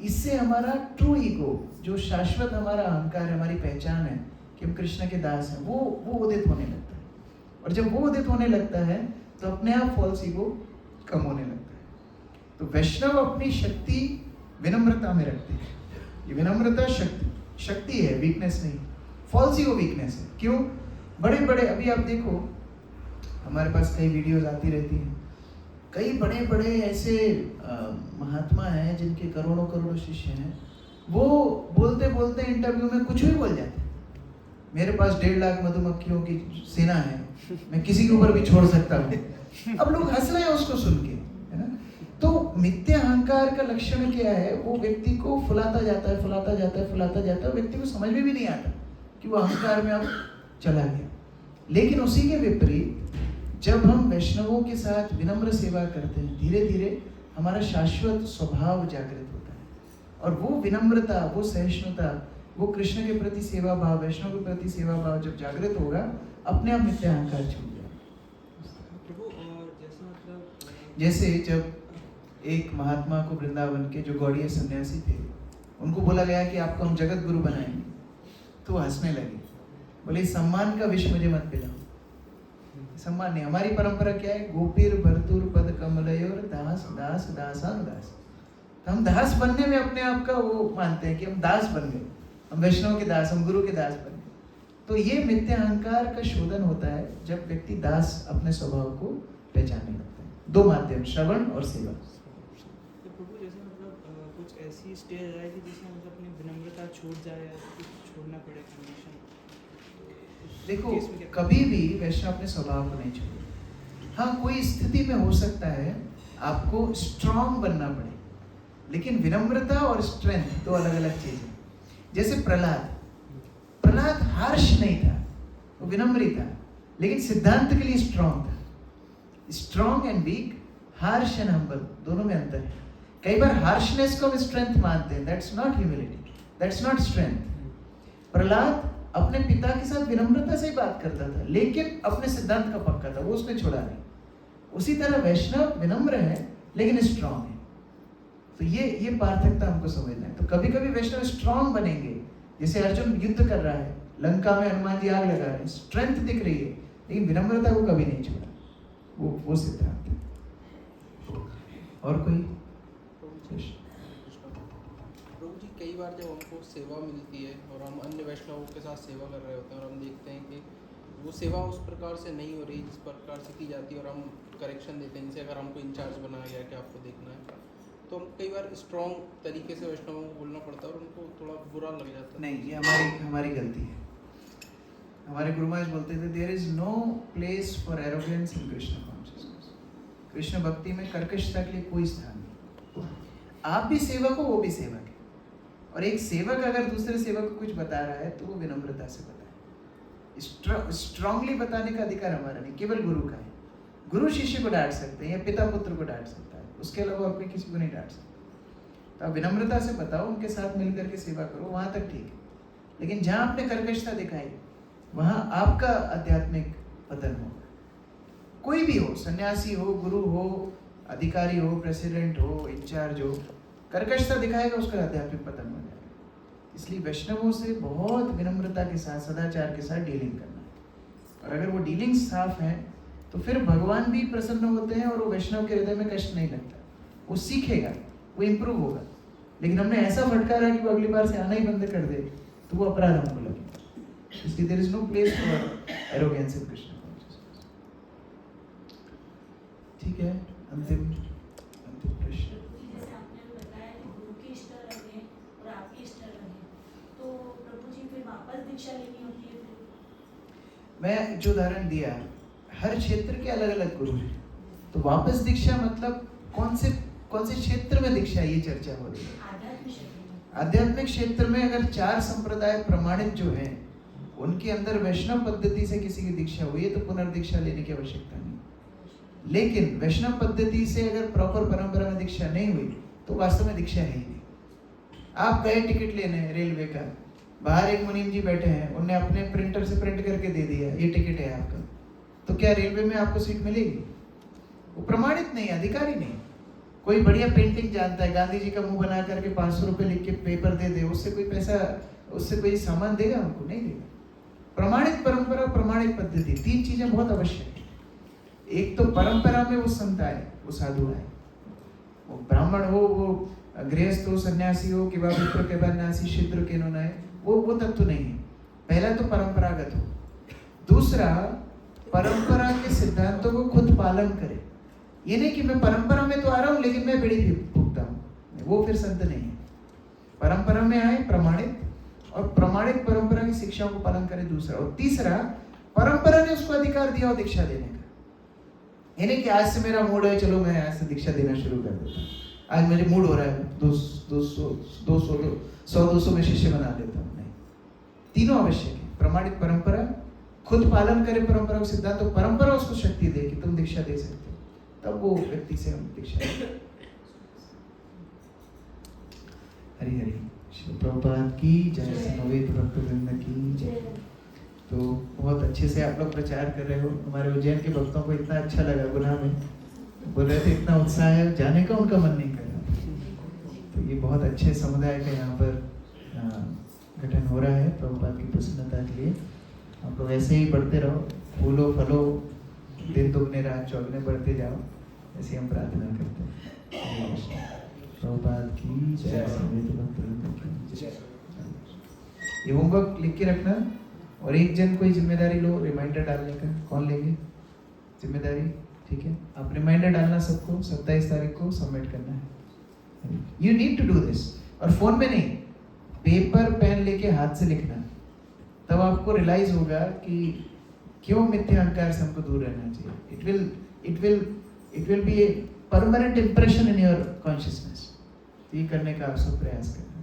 इससे हमारा ट्रू ईगो, जो शाश्वत हमारा अहंकार है, हमारी पहचान है कि हम कृष्ण के दास हैं, वो उदित होने लगता है। और जब वो उदित होने लगता है तो अपने आप फॉल्स ईगो कम होने लगता है। तो वैष्णव अपनी शक्ति विनम्रता में रखते हैं। ये विनम्रता शक्ति है, वीकनेस नहीं। फॉल्स ईगो वीकनेस है। क्यों? बड़े बड़े, अभी आप देखो हमारे पास कई वीडियोस आती रहती हैं, कई बड़े बड़े ऐसे महात्मा हैं जिनके करोड़ों करोड़ों शिष्य हैं, वो बोलते बोलते इंटरव्यू में कुछ भी बोल जाते हैं। मेरे पास 1.5 लाख मधुमक्खियों की सेना है, मैं किसी के ऊपर भी छोड़ सकता हूँ। अब लोग हंस रहे हैं उसको सुन के, है ना। तो मिथ्या अहंकार का लक्षण क्या है? वो व्यक्ति को फुलाता जाता है, फुलाता जाता है, फुलाता जाता है, व्यक्ति को समझ में भी नहीं आता कि वो अहंकार में अब चला गया। लेकिन उसी के विपरीत जब हम वैष्णवों के साथ विनम्र सेवा करते हैं, धीरे धीरे हमारा शाश्वत स्वभाव जागृत होता है। और वो विनम्रता, वो सहिष्णुता, वो कृष्ण के प्रति सेवा भाव, वैष्णव के प्रति सेवा भाव जब जागृत होगा, अपने आप मिथ्या अहंकार छूट जाएगा। प्रभु, और जैसे मतलब जैसे जब एक महात्मा को वृंदावन के जो गौड़ीय सन्यासी थे, उनको बोला गया कि आपको हम जगत गुरु बनाएंगे, तो वो हंसने लगे, बोले सम्मान का विष मुझे मत पिलाओ। सम्मान नहीं, हमारी परंपरा क्या है? गोपीर भरतुर पद कमलयोर दास दास दासान दास। तो हम दास बनने में अपने आप का वो मानते हैं कि हम दास बन गए, हम वैष्णव के दास, हम गुरु के दास बन गए। तो ये मिथ्या अहंकार का शोधन होता है जब व्यक्ति दास अपने स्वभाव को पहचानने लगता है। 2 माध्यम, श्रवण और सेवा। तो प्रभु जैसे मतलब कुछ ऐसी स्टेज आएगी जिसमें मतलब अपनी विनम्रता छूट जाए या कुछ छोड़ना पड़े कंडीशन। देखो, कभी भी वैष्णव अपने स्वभाव को नहीं छोड़े। हाँ, कोई स्थिति में हो सकता है आपको स्ट्रांग बनना पड़े, लेकिन विनम्रता और स्ट्रेंथ 2 अलग अलग चीजें। जैसे प्रहलाद हार्श नहीं था, वो विनम्र ही था, लेकिन सिद्धांत के लिए स्ट्रांग था। Strong and weak, harsh and humble, दोनों में अंतर है। कई बार हार्शनेस को हम स्ट्रेंथ मानते हैं, that's not humility, that's not strength. Prahlad अपने पिता के साथ विनम्रता से ही बात करता था, लेकिन अपने सिद्धांत का पक्का था, वो उसने छोड़ा नहीं। उसी तरह वैष्णव विनम्र है लेकिन स्ट्रांग है। तो ये पार्थक्यता हमको समझना है। तो कभी कभी वैष्णव स्ट्रांग बनेंगे, जैसे अर्जुन युद्ध कर रहा है, लंका में हनुमान जी आग लगा रहे हैं, स्ट्रेंथ दिख रही है, लेकिन विनम्रता को कभी नहीं छोड़ा। वो सिद्धांत है। और कोई प्रभु जी, कई बार जब हमको सेवा मिलती है और हम अन्य वैष्णवों के साथ सेवा कर रहे होते हैं और हम देखते हैं कि वो सेवा उस प्रकार से नहीं हो रही जिस प्रकार से की जाती है, और हम करेक्शन देते हैं, जैसे अगर हमको इंचार्ज बनाया गया कि आपको देखना है, तो हम कई बार स्ट्रॉन्ग तरीके से वैष्णवों को बोलना पड़ता है और उनको थोड़ा बुरा लग जाता है। नहीं, ये हमारी गलती है। हमारे गुरु महाराज बोलते थे, there is no place for arrogance in Krishna consciousness. Krishna भक्ति में कर्कशता के लिए कोई स्थान नहीं। आप भी सेवक हो, वो भी सेवक है। और एक सेवक अगर दूसरे सेवक को कुछ बता रहा है तो वो विनम्रता से बताए। स्ट्रांगली बताने का अधिकार हमारा नहीं, केवल गुरु का है। गुरु शिष्य को डांट सकते हैं या पिता पुत्र को डांट सकता है, उसके अलावा और कोई किसी को नहीं डांट सकता। तो आप विनम्रता से बताओ, उनके साथ मिल करके सेवा करो, वहाँ तक ठीक है। लेकिन जहाँ आपने कर्कशता दिखाई, वहाँ आपका आध्यात्मिक पतन होगा। कोई भी हो, सन्यासी हो, गुरु हो, अधिकारी हो, प्रेसिडेंट हो, इंचार्ज हो, कर्कशता दिखाएगा, उसका आध्यात्मिक पतन हो जाएगा। इसलिए वैष्णवों से बहुत विनम्रता के साथ, सदाचार के साथ डीलिंग करना है। और अगर वो डीलिंग साफ है तो फिर भगवान भी प्रसन्न होते हैं और वो वैष्णव के हृदय में कष्ट नहीं लगता। वो सीखेगा, वो इम्प्रूव होगा। लेकिन हमने ऐसा फटकारा कि वो अगली बार से आना ही बंद कर दे, तो वो अपराध हमको लगेगा। इसलिए there is no place for arrogance in Krishna consciousness. ठीक है, अंतिम प्रश्न। जैसे आपने बताया कि गुरु की इष्ट रहे और आपकी इष्ट रहे, तो प्रभु जी फिर वापस दीक्षा लेनी होती है फिर? मैं जो उदाहरण दिया, हर क्षेत्र के अलग अलग गुरु हैं, तो वापस दीक्षा मतलब कौन से क्षेत्र में दीक्षा, ये चर्चा हो रही है। आध्यात्मिक क्षेत्र में, आध्यात्मिक क्षेत्र में अगर 4 संप्रदाय प्रमाणित जो हैं, उनके अंदर वैष्णव पद्धति से किसी की दीक्षा हुई है तो पुनर्दीक्षा लेने की आवश्यकता नहीं। लेकिन वैष्णव पद्धति से अगर प्रॉपर परंपरा में दीक्षा नहीं हुई तो वास्तव में दीक्षा है ही नहीं। आप गए टिकट लेने रेलवे का, बाहर एक मुनीम जी बैठे हैं, उन्हें अपने प्रिंटर से प्रिंट करके दे दिया, ये टिकट है आपका, तो क्या रेलवे में आपको सीट मिलेगी? वो प्रमाणित नहीं, अधिकारी नहीं। कोई बढ़िया पेंटिंग जानता है, गांधी जी का मुंह बना करके 500 रुपये लिख के पेपर दे दे, उससे कोई पैसा, उससे कोई सामान देगा हमको? नहीं देगा। प्रमाणित परंपरा, प्रमाणित पद्धति, 3 चीजें बहुत आवश्यक है। एक तो परंपरा में वो संत आए, वो साधु आए, वो ब्राह्मण हो, वो गृहस्थ हो, सन्यासी हो, कि विप्र के सन्यासी, शूद्र के नोनाए, वो तत्व नहीं है। पहला तो परंपरागत हो। दूसरा, परंपरा के सिद्धांतों को खुद पालन करे। ये नहीं कि मैं परंपरा में तो आ रहा हूँ लेकिन मैं बीड़ी फूकता हूँ, वो फिर संत नहीं है। परंपरा में आए प्रमाणित, और प्रमाणित परंपरा की शिक्षाओं को पालन करे दूसरा, और तीसरा परंपरा ने उसको अधिकार दिया हो दीक्षा देने का। ये नहीं कि आज से मेरा मूड है, चलो मैं आज से दीक्षा देना शुरू कर देता हूँ, आज मेरे मूड हो रहा है 100-200 में शिष्य बना देता हूँ। नहीं, तीनों आवश्यक है। प्रमाणित परंपरा, खुद पालन करे परंपरा को सिद्धांत, तो परंपरा उसको शक्ति दे कि तुम दीक्षा दे सकते हो, तब वो व्यक्ति से हम दीक्षा दें। हरि हरि। श्री प्रभुपाद की जय, समवेत भक्तवृंद की जय। तो बहुत अच्छे से आप लोग प्रचार कर रहे हो। हमारे उज्जैन के भक्तों को इतना अच्छा लगा, गुना में बोल रहे थे इतना उत्साह है, जाने का उनका मन नहीं कर रहा। तो ये बहुत अच्छे समुदाय का यहाँ पर गठन हो रहा है प्रभुपाद की प्रसन्नता के लिए। आप लोग ऐसे ही बढ़ते रहो, फूलो फलो, दिन दुगने रात चौगने बढ़ते जाओ, ऐसे हम प्रार्थना करते हैं। प्रभुपाद की जय, समेत भक्तवृंद की जय। ये होमवर्क लिख के रखना, और एक जन कोई जिम्मेदारी लो रिमाइंडर डालने का। कौन लेंगे जिम्मेदारी? ठीक है, आप रिमाइंडर डालना सबको, 27 तारीख को सबमिट करना है। You need to do this, और फोन में नहीं, पेपर पेन लेके हाथ से लिखना, तब आपको रियलाइज होगा कि क्यों मिथ्या अहंकार से हमको दूर रहना चाहिए। It will be a permanent impression in your consciousness. ये करने का आप सब प्रयास करें।